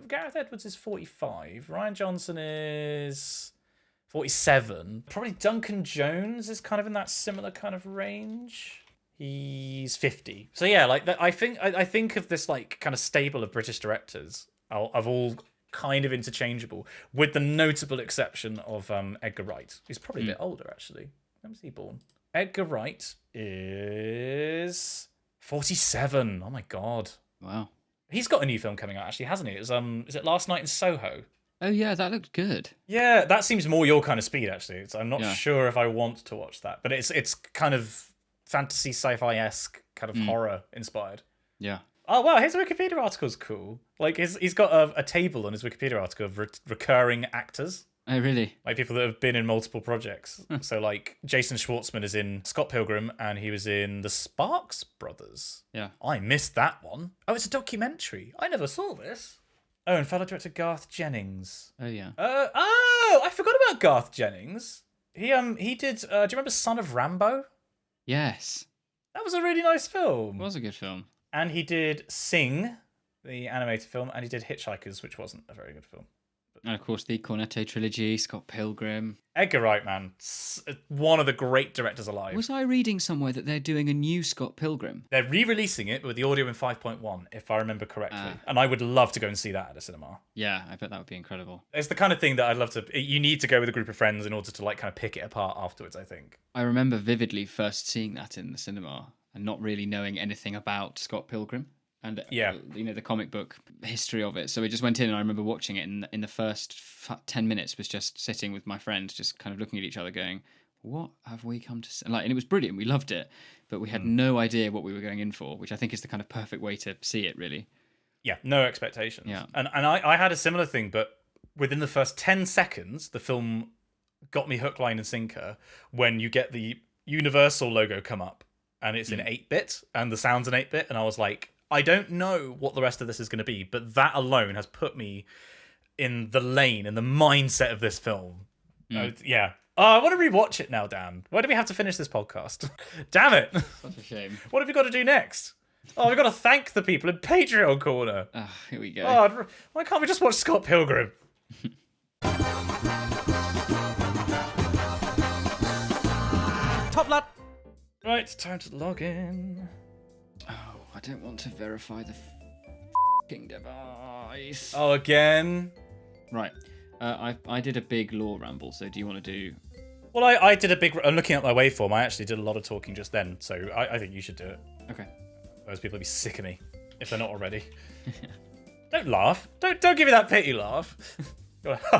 Gareth Edwards is 45, Rian Johnson is 47. Probably Duncan Jones is kind of in that similar kind of range. He's 50. So yeah, like I think of this like kind of stable of British directors of all kind of interchangeable, with the notable exception of Edgar Wright. He's probably a bit older actually. When was he born? Edgar Wright is 47. Oh my god. Wow. He's got a new film coming out actually, hasn't he? It's is it Last Night in Soho? Oh yeah, that looked good. Yeah, that seems more your kind of speed actually. So I'm not sure if I want to watch that, but it's kind of fantasy sci-fi-esque kind of horror inspired. Yeah. Oh wow, his Wikipedia article's cool. Like he's got a table on his Wikipedia article of recurring actors. Oh really? Like people that have been in multiple projects. So like Jason Schwartzman is in Scott Pilgrim and he was in the Sparks Brothers. Yeah. I missed that one. Oh, it's a documentary. I never saw this. Oh, and fellow director Garth Jennings. Oh yeah. I forgot about Garth Jennings. He did do you remember Son of Rambo? Yes. That was a really nice film. It was a good film. And he did Sing, the animated film, and he did Hitchhikers, which wasn't a very good film. And of course, the Cornetto trilogy, Scott Pilgrim. Edgar Wright, man. One of the great directors alive. Was I reading somewhere that they're doing a new Scott Pilgrim? They're re-releasing it with the audio in 5.1, if I remember correctly. And I would love to go and see that at a cinema. Yeah, I bet that would be incredible. It's the kind of thing that I'd love to... You need to go with a group of friends in order to like kind of pick it apart afterwards, I think. I remember vividly first seeing that in the cinema and not really knowing anything about Scott Pilgrim. And the comic book history of it. So we just went in and I remember watching it, and in the first 10 minutes was just sitting with my friend, just kind of looking at each other going, what have we come to see? And it was brilliant. We loved it, but we had no idea what we were going in for, which I think is the kind of perfect way to see it, really. Yeah, no expectations. Yeah. And I had a similar thing, but within the first 10 seconds, the film got me hook, line, and sinker when you get the Universal logo come up and it's in 8-bit and the sound's in 8-bit, and I was like, I don't know what the rest of this is going to be, but that alone has put me in the lane and the mindset of this film. Yeah. Oh, I want to rewatch it now, Dan. Why do we have to finish this podcast? Damn it. Such a shame. What have we got to do next? Oh, we've got to thank the people in Patreon Corner. Here we go. Oh, why can't we just watch Scott Pilgrim? Top lad. Right, time to log in. I don't want to verify the f***ing device. Oh, again? Right. I did a big lore ramble, so do you want to do... Well, I did a big... I'm looking at my waveform. I actually did a lot of talking just then, so I think you should do it. Okay. Those people will be sick of me, if they're not already. Don't laugh. Don't give me that pity laugh.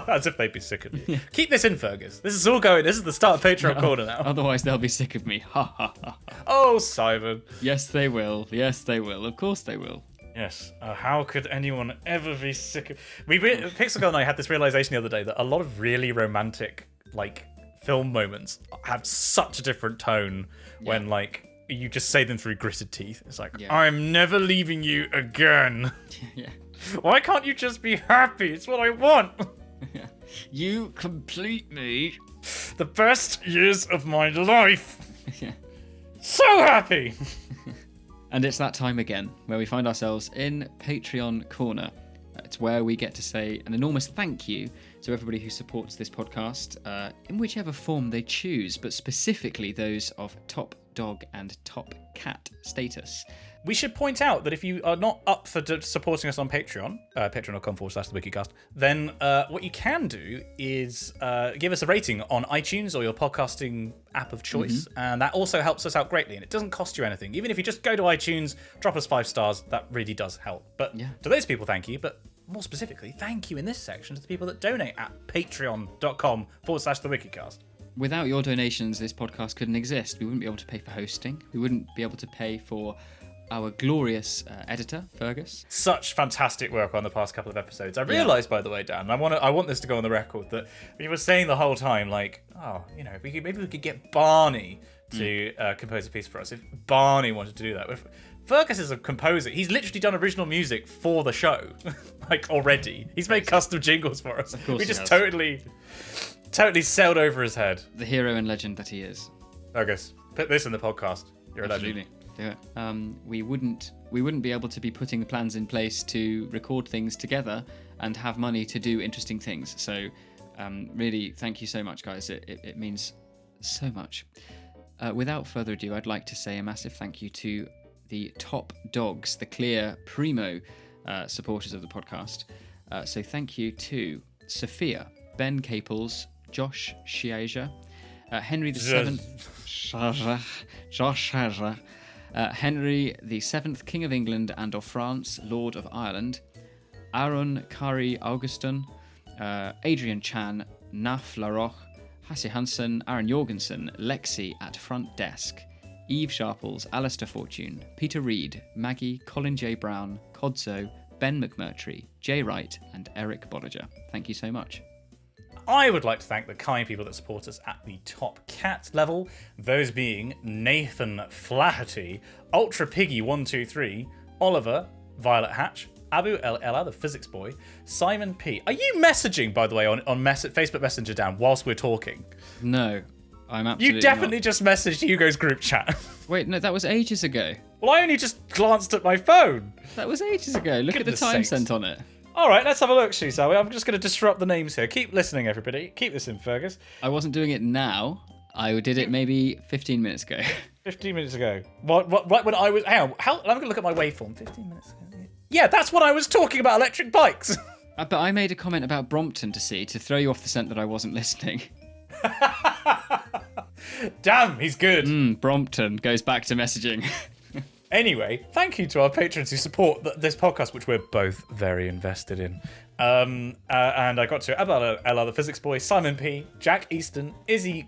As if they'd be sick of you. Keep this in, Fergus. This is all going... This is the start of Patreon Corner now. Otherwise, they'll be sick of me. Ha, ha, ha. Oh, Simon. Yes, they will. Yes, they will. Of course they will. Yes. How could anyone ever be sick of... Pixel Girl and I had this realization the other day that a lot of really romantic, like, film moments have such a different tone when, like, you just say them through gritted teeth. It's like, I'm never leaving you again. Yeah. Why can't you just be happy? It's what I want. You complete me. The best years of my life. Yeah. So happy. And it's that time again where we find ourselves in Patreon Corner. It's where we get to say an enormous thank you to everybody who supports this podcast in whichever form they choose, but specifically those of top dog and top cat status. We should point out that if you are not up for supporting us on Patreon, patreon.com/thewikicast, then what you can do is give us a rating on iTunes or your podcasting app of choice, and that also helps us out greatly, and it doesn't cost you anything. Even if you just go to iTunes, drop us 5 stars, that really does help. But to those people, thank you, but more specifically, thank you in this section to the people that donate at patreon.com/thewikicast. Without your donations, this podcast couldn't exist. We wouldn't be able to pay for hosting. We wouldn't be able to pay for our glorious editor, Fergus. Such fantastic work on the past couple of episodes. I realised, by the way, Dan, I want this to go on the record, that you were saying the whole time, like, maybe we could get Barney to compose a piece for us. If Barney wanted to do that. If Fergus is a composer. He's literally done original music for the show, like, already. He's made custom jingles for us. Of course we just totally sailed over his head. The hero and legend that he is. Fergus, put this in the podcast. You're a legend. Absolutely. Do it. We wouldn't be able to be putting plans in place to record things together and have money to do interesting things. So, really, thank you so much, guys. It means so much. Without further ado, I'd like to say a massive thank you to the top dogs, the clear primo supporters of the podcast. So thank you to Sophia, Ben Caples, Josh Shiaja, Henry the Seventh, Henry the Seventh, King of England and of France, Lord of Ireland, Aaron Kari Augustin, Adrian Chan, Naf Laroche, Hasse Hansen, Aaron Jorgensen, Lexi at Front Desk, Eve Sharples, Alistair Fortune, Peter Reed, Maggie, Colin J. Brown, Codzo, Ben McMurtry, Jay Wright, and Eric Bolliger. Thank you so much. I would like to thank the kind people that support us at the top cat level, those being Nathan Flaherty, Ultra Piggy 123, Oliver, Violet Hatch, Abu El Ella, the physics boy, Simon P. Are you messaging, by the way, on Facebook Messenger, Dan, whilst we're talking? No, I'm absolutely You definitely not. just messaged Hugo's group chat. Wait, no, that was ages ago. Well, I only just glanced at my phone. That was ages ago. Look at the Goodness time sakes. sent on it. All right, let's have a look, shall we? I'm just going to disrupt the names here. Keep listening, everybody. Keep listening, Fergus. I wasn't doing it now. I did it maybe 15 minutes ago. 15 minutes ago. Right when I was... Hang on. I'm going to look at my waveform. 15 minutes ago. Yeah, that's when I was talking about electric bikes. But I made a comment about Brompton to throw you off the scent that I wasn't listening. Damn, he's good. Brompton goes back to messaging. Anyway, thank you to our patrons who support this podcast, which we're both very invested in. And I got to Abba Ella, the physics boy, Simon P, Jack Easton, Izzy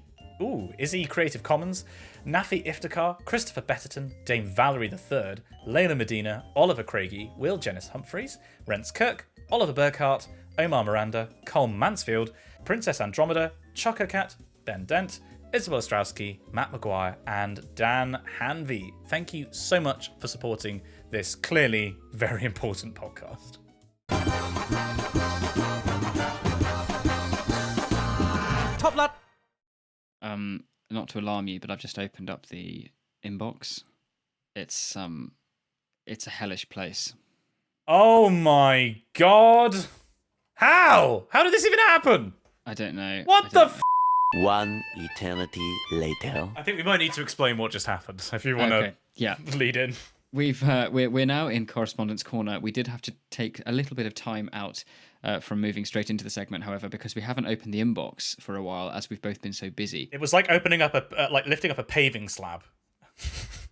Creative Commons, Nafi Iftikhar, Christopher Betterton, Dame Valerie III, Layla Medina, Oliver Craigie, Will Janice Humphreys, Rents Kirk, Oliver Burkhart, Omar Miranda, Cole Mansfield, Princess Andromeda, Chococat, Ben Dent, Isabel Ostrowski, Matt McGuire, and Dan Hanvey. Thank you so much for supporting this clearly very important podcast. Top lad. Not to alarm you, but I've just opened up the inbox. It's a hellish place. Oh my god. How? How did this even happen? I don't know. What the f***? One eternity later. I think we might need to explain what just happened, if you want to lead in. We're now in Correspondence Corner. We did have to take a little bit of time out from moving straight into the segment, however, because we haven't opened the inbox for a while, as we've both been so busy. It was like opening up lifting up a paving slab.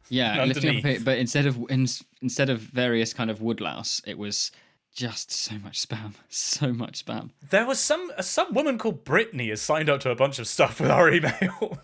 Yeah, lifting up but instead of various kind of woodlouse, it was just so much spam. There was some woman called Brittany has signed up to a bunch of stuff with our email.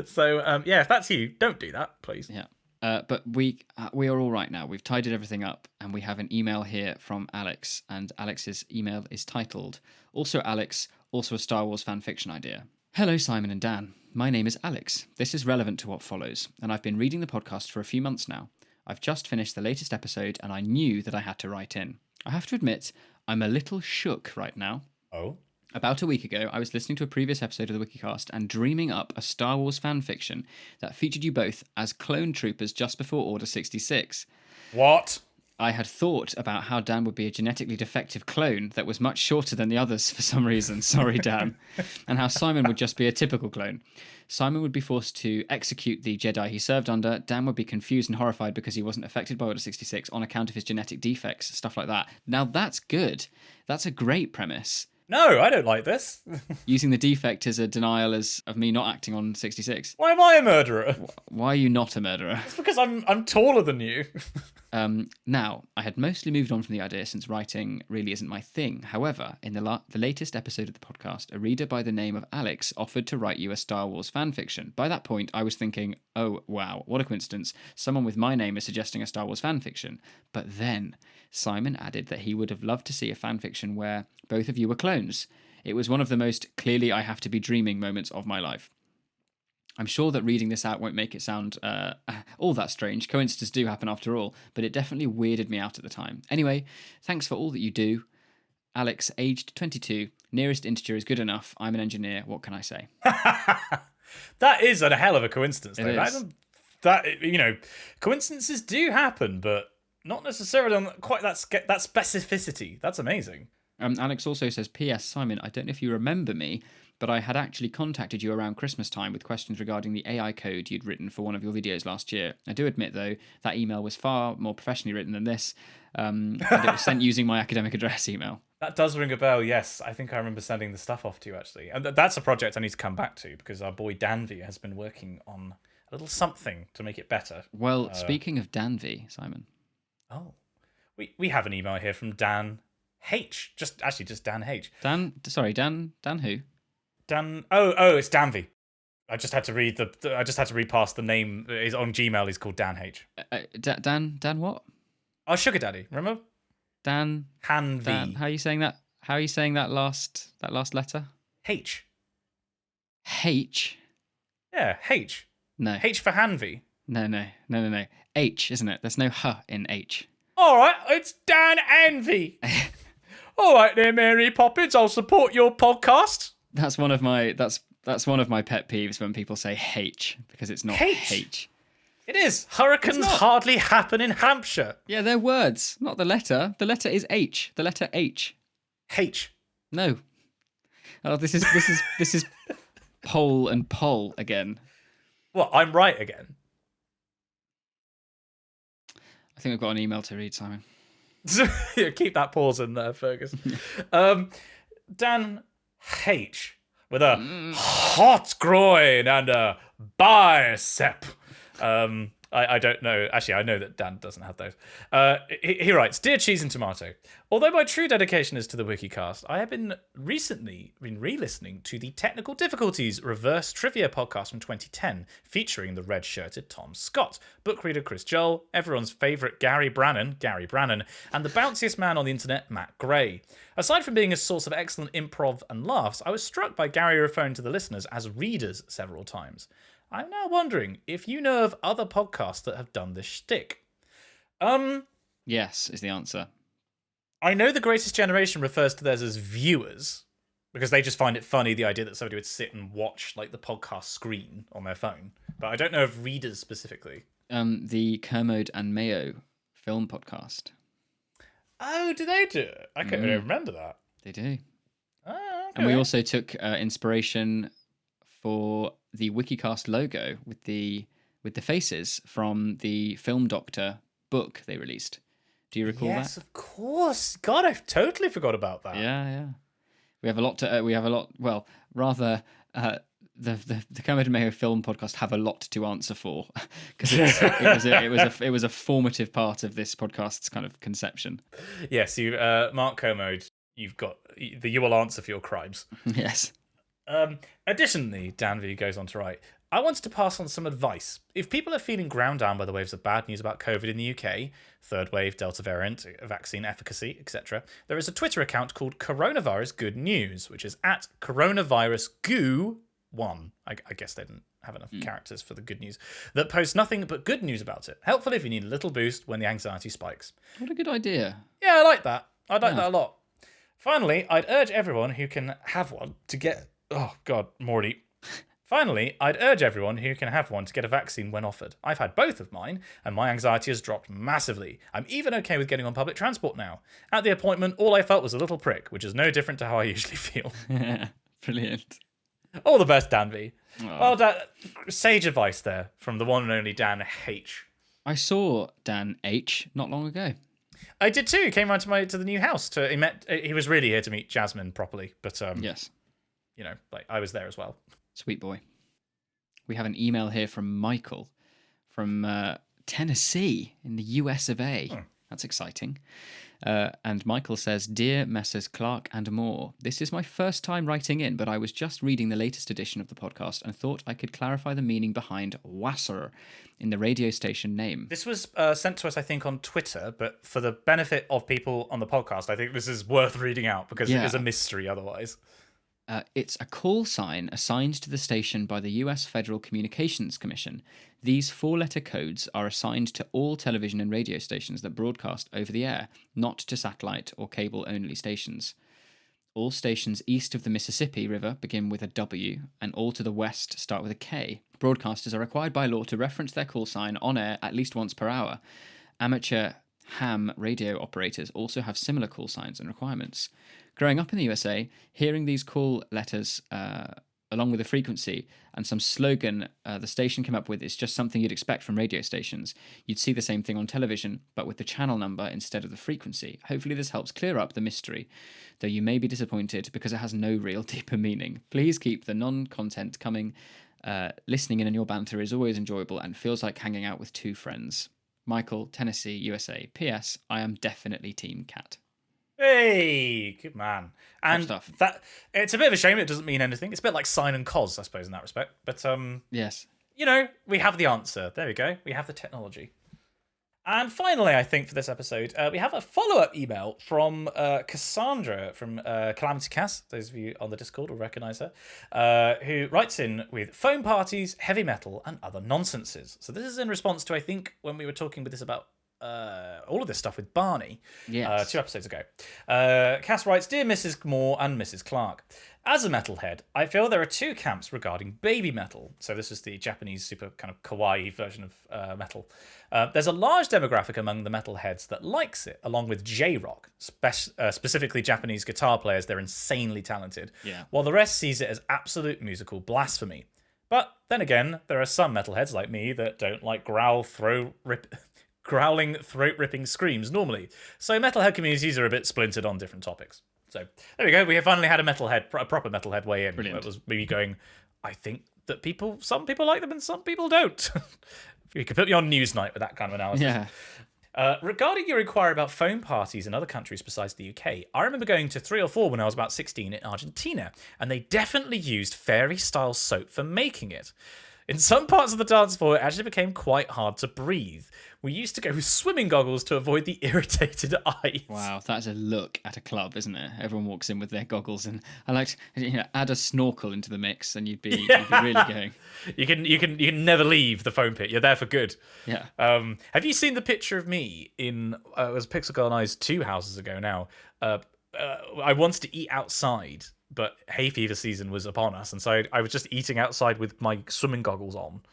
So if that's you, don't do that, please. Yeah. But we are all right now. We've tidied everything up, and we have an email here from Alex, and Alex's email is titled, "Also Alex, also a Star Wars fan fiction idea." Hello, Simon and Dan. My name is Alex. This is relevant to what follows, and I've been reading the podcast for a few months now. I've just finished the latest episode, and I knew that I had to write in. I have to admit, I'm a little shook right now. Oh? About a week ago, I was listening to a previous episode of the Wikicast and dreaming up a Star Wars fanfiction that featured you both as clone troopers just before Order 66. What? I had thought about how Dan would be a genetically defective clone that was much shorter than the others for some reason, sorry Dan, and how Simon would just be a typical clone. Simon would be forced to execute the Jedi he served under, Dan would be confused and horrified because he wasn't affected by Order 66 on account of his genetic defects, stuff like that. Now that's good. That's a great premise. No, I don't like this. Using the defect as a denial of me not acting on 66. Why am I a murderer? Why are you not a murderer? It's because I'm taller than you. Now, I had mostly moved on from the idea since writing really isn't my thing. However, in the latest episode of the podcast, a reader by the name of Alex offered to write you a Star Wars fanfiction. By that point, I was thinking, oh, wow, what a coincidence. Someone with my name is suggesting a Star Wars fanfiction. But then Simon added that he would have loved to see a fanfiction where both of you were clones. It was one of the most clearly I have to be dreaming moments of my life. I'm sure that reading this out won't make it sound all that strange. Coincidences do happen after all, but it definitely weirded me out at the time. Anyway, thanks for all that you do. Alex, aged 22, nearest integer is good enough. I'm an engineer. What can I say? That is a hell of a coincidence, though. It is. That coincidences do happen, but not necessarily on quite that specificity. That's amazing. Alex also says, P.S. Simon, I don't know if you remember me, but I had actually contacted you around Christmas time with questions regarding the AI code you'd written for one of your videos last year. I do admit, though, that email was far more professionally written than this, and it was sent using my academic address email. That does ring a bell, yes. I think I remember sending the stuff off to you, actually. And that's a project I need to come back to, because our boy Danvi has been working on a little something to make it better. Well, speaking of Danvi, Simon. Oh. We have an email here from Dan H. Just Dan H. Dan who? Dan. Oh, it's Danvi. I just had to read past the name. Is on Gmail. He's called Dan H. Dan what? Oh, Sugar Daddy. Remember? Dan. Han V. Dan. How are you saying that? How are you saying that last letter? H. H. Yeah, H. No. H for Hanvi. No. H, isn't it? There's no H in H. All right, it's Dan Envy. All right, there, Mary Poppins. I'll support your podcast. That's one of my pet peeves when people say H because it's not H. It is. Hurricanes hardly happen in Hampshire. Yeah, they're words, not the letter. The letter is H. The letter H. H. No. Oh, this is Pole and Poll again. Well, I'm right again. I think we've got an email to read, Simon. Yeah, keep that pause in there, Fergus. Dan H. with a hot groin and a bicep. I don't know. Actually, I know that Dan doesn't have those. He writes, Dear Cheese and Tomato, although my true dedication is to the Wikicast, I have been recently re-listening to the Technical Difficulties Reverse Trivia podcast from 2010, featuring the red-shirted Tom Scott, book reader Chris Joel, everyone's favourite Gary Brannan, and the bounciest man on the internet, Matt Gray. Aside from being a source of excellent improv and laughs, I was struck by Gary referring to the listeners as readers several times. I'm now wondering if you know of other podcasts that have done this shtick. Yes, is the answer. I know The Greatest Generation refers to theirs as viewers, because they just find it funny, the idea that somebody would sit and watch like the podcast screen on their phone. But I don't know of readers specifically. The Kermode and Mayo film podcast. Oh, do they do it? I can't really remember that. They do. Oh, okay. And we also took inspiration for the Wikicast logo with the faces from the Film Doctor book they released. Do you recall that? Yes, of course. God, I totally forgot about that. Yeah. We have a lot to. Well, rather, the Kermode and Mayo film podcast have a lot to answer for because it was a formative part of this podcast's kind of conception. Yes, you, Mark Kermode, you will answer for your crimes. Yes. Additionally, Dan V goes on to write, I wanted to pass on some advice. If people are feeling ground down by the waves of bad news about COVID in the UK, third wave, Delta variant, vaccine efficacy, etc., there is a Twitter account called Coronavirus Good News, which is at coronavirusgoo1. I guess they didn't have enough characters for the good news, that posts nothing but good news about it. Helpful if you need a little boost when the anxiety spikes. What a good idea. Yeah, I like that. I like that a lot. Finally, I'd urge everyone who can have one to get... Oh, God, Morty. Finally, I'd urge everyone who can have one to get a vaccine when offered. I've had both of mine, and my anxiety has dropped massively. I'm even okay with getting on public transport now. At the appointment, all I felt was a little prick, which is no different to how I usually feel. Brilliant. All the best, Dan V. Oh. Well, Dan, sage advice there from the one and only Dan H. I saw Dan H not long ago. I did too. He came round to the new house. He was really here to meet Jasmine properly, but Yes. you know, like I was there as well. Sweet boy. We have an email here from Michael from Tennessee in the US of A. That's exciting. And Michael says, Dear Messrs. Clark and Moore, this is my first time writing in, but I was just reading the latest edition of the podcast and thought I could clarify the meaning behind Wasser in the radio station name. This was sent to us, I think, on Twitter, but for the benefit of people on the podcast, I think this is worth reading out because it is a mystery otherwise. It's a call sign assigned to the station by the US Federal Communications Commission. These 4-letter codes are assigned to all television and radio stations that broadcast over the air, not to satellite or cable-only stations. All stations east of the Mississippi River begin with a W, and all to the west start with a K. Broadcasters are required by law to reference their call sign on air at least once per hour. Amateur ham radio operators also have similar call signs and requirements. Growing up in the USA, hearing these call letters along with a frequency and some slogan the station came up with is just something you'd expect from radio stations. You'd see the same thing on television, but with the channel number instead of the frequency. Hopefully this helps clear up the mystery, though you may be disappointed because it has no real deeper meaning. Please keep the non-content coming. Listening in on your banter is always enjoyable and feels like hanging out with two friends. Michael, Tennessee, USA. P.S. I am definitely Team Cat. Hey, good man. And stuff. that it's a bit of a shame it doesn't mean anything. It's a bit like sign and cos, I suppose, in that respect. But Yes. you know, we have the answer. There we go. We have the technology. And finally, I think for this episode, we have a follow-up email from Cassandra from Calamity Cast. Those of you on the Discord will recognise her, who writes in with foam parties, heavy metal, and other nonsenses. So this is in response to, I think, when we were talking with this about all of this stuff with Barney 2 episodes ago. Cass writes, Dear Mrs. Moore and Mrs. Clark, as a metalhead, I feel there are two camps regarding baby metal. So this is the Japanese super kind of kawaii version of metal. There's a large demographic among the metalheads that likes it, along with J-rock, specifically Japanese guitar players. They're insanely talented, while the rest sees it as absolute musical blasphemy. But then again, there are some metalheads like me that don't like growling, throat-ripping screams normally. So metalhead communities are a bit splintered on different topics. So there we go. We have finally had a proper metalhead weigh in. Brilliant. It was me going, I think that some people like them and some people don't. You could put me on Newsnight with that kind of analysis. Yeah. Regarding your inquiry about foam parties in other countries besides the UK, I remember going to 3 or 4 when I was about 16 in Argentina, and they definitely used fairy-style soap for making it. In some parts of the dance floor, it actually became quite hard to breathe. We used to go with swimming goggles to avoid the irritated eyes. Wow, that's a look at a club, isn't it? Everyone walks in with their goggles, and I like to add a snorkel into the mix, and you'd be really going. You can never leave the foam pit. You're there for good. Yeah. Have you seen the picture of me in it was Pixel Girl and I's 2 houses ago now? I wanted to eat outside, but hay fever season was upon us, and so I was just eating outside with my swimming goggles on.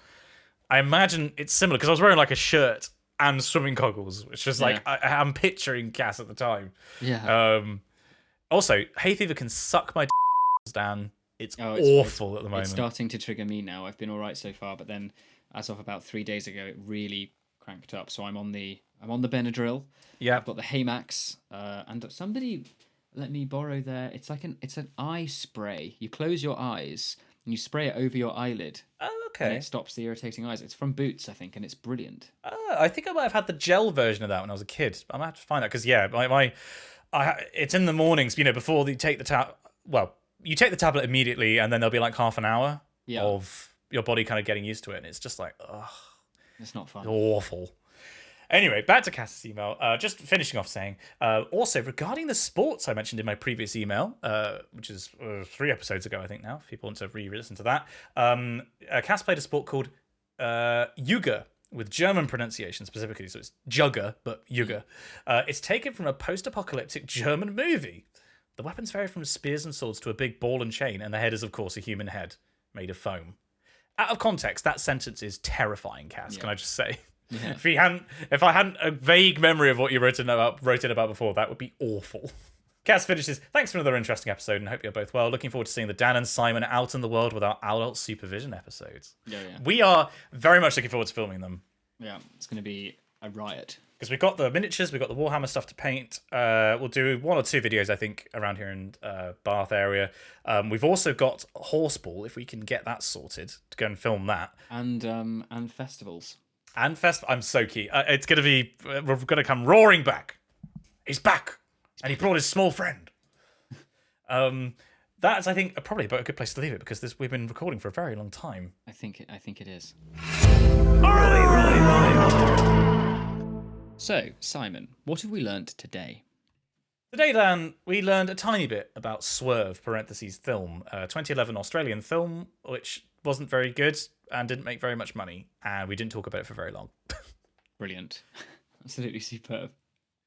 I imagine it's similar because I was wearing like a shirt and swimming goggles, which was like I'm picturing Cass at the time. Yeah. Also, hay fever can suck my down. It's awful at the moment. It's starting to trigger me now. I've been all right so far, but then as of about 3 days ago, it really cranked up. So I'm on the Benadryl. Yeah. I've got the Haymax, and somebody let me borrow it's an eye spray. You close your eyes and you spray it over your eyelid. Oh, okay. And it stops the irritating eyes. It's from Boots, I think, and it's brilliant. I think I might have had the gel version of that when I was a kid. I might have to find that because it's in the mornings. Before you take the you take the tablet immediately, and then there'll be like half an hour of your body kind of getting used to it, and it's just like, ugh, it's not fun. Awful. Anyway, back to Cass's email. Just finishing off saying, also regarding the sports I mentioned in my previous email, which is 3 episodes ago, I think now, if people want to re-listen to that. Cass played a sport called Yuga, with German pronunciation specifically, so it's Jugger, but Yuga. It's taken from a post-apocalyptic German movie. The weapons vary from spears and swords to a big ball and chain, and the head is, of course, a human head made of foam. Out of context, that sentence is terrifying, Cass, can I just say? Yeah. If I hadn't a vague memory of what you wrote in about before, that would be awful. Cass finishes, thanks for another interesting episode, and hope you're both well. Looking forward to seeing the Dan and Simon out in the world with our adult supervision episodes. Yeah. We are very much looking forward to filming them. Yeah, it's going to be a riot. Because we've got the miniatures, we've got the Warhammer stuff to paint. We'll do 1 or 2 videos, I think, around here in Bath area. We've also got Horseball, if we can get that sorted, to go and film that. And festivals. And I'm so keen. It's going to be, we're going to come roaring back. He's back. And he brought his small friend. That's, I think, probably about a good place to leave it, because we've been recording for a very long time. I think it is. So, Simon, what have we learnt today? Today, Dan, we learned a tiny bit about Swerve, parentheses, film. 2011 Australian film, which wasn't very good and didn't make very much money. And we didn't talk about it for very long. Brilliant. Absolutely superb.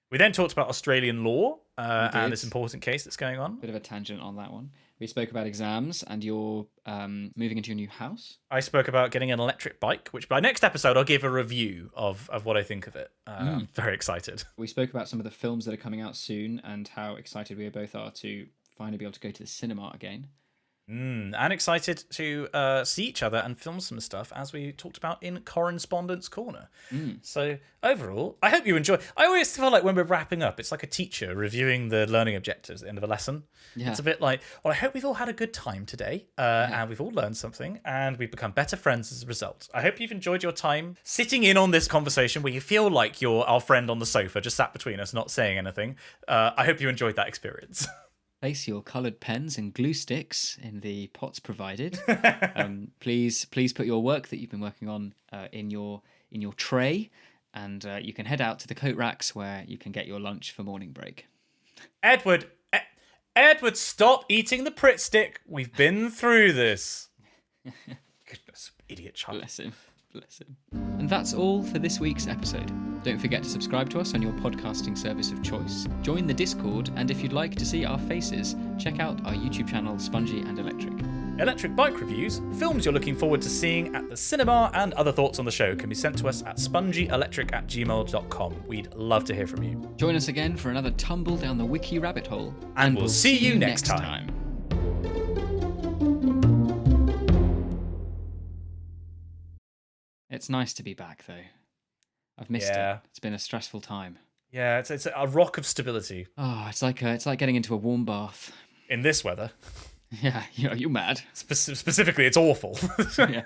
We then talked about Australian law and this important case that's going on. Bit of a tangent on that one. We spoke about exams and you're moving into your new house. I spoke about getting an electric bike, which by next episode I'll give a review of what I think of it. I'm very excited. We spoke about some of the films that are coming out soon and how excited we both are to finally be able to go to the cinema again. And excited to see each other and film some stuff, as we talked about in Correspondence Corner. So overall, I hope you enjoy. I always feel like when we're wrapping up, it's like a teacher reviewing the learning objectives at the end of a lesson. Yeah. It's a bit like, well, I hope we've all had a good time today, and we've all learned something, and we've become better friends as a result. I hope you've enjoyed your time sitting in on this conversation where you feel like you're our friend on the sofa, just sat between us, not saying anything. I hope you enjoyed that experience. Place your coloured pens and glue sticks in the pots provided. Please put your work that you've been working on in your tray, and you can head out to the coat racks where you can get your lunch for morning break. Edward, stop eating the Pritt stick. We've been through this. Goodness, idiot child. Bless him. And that's all for this week's episode. Don't forget to subscribe to us on your podcasting service of choice. Join the Discord, and if you'd like to see our faces, check out our YouTube channel, Spongy and Electric. Electric bike reviews, films you're looking forward to seeing at the cinema, and other thoughts on the show can be sent to us at spongyelectric@gmail.com. We'd love to hear from you. Join us again for another tumble down the wiki rabbit hole. And we'll see you next time. It's nice to be back, though. I've missed it. It's been a stressful time. Yeah, it's a rock of stability. Oh, it's like getting into a warm bath. In this weather. Yeah, you're mad. Specifically, it's awful. Yeah.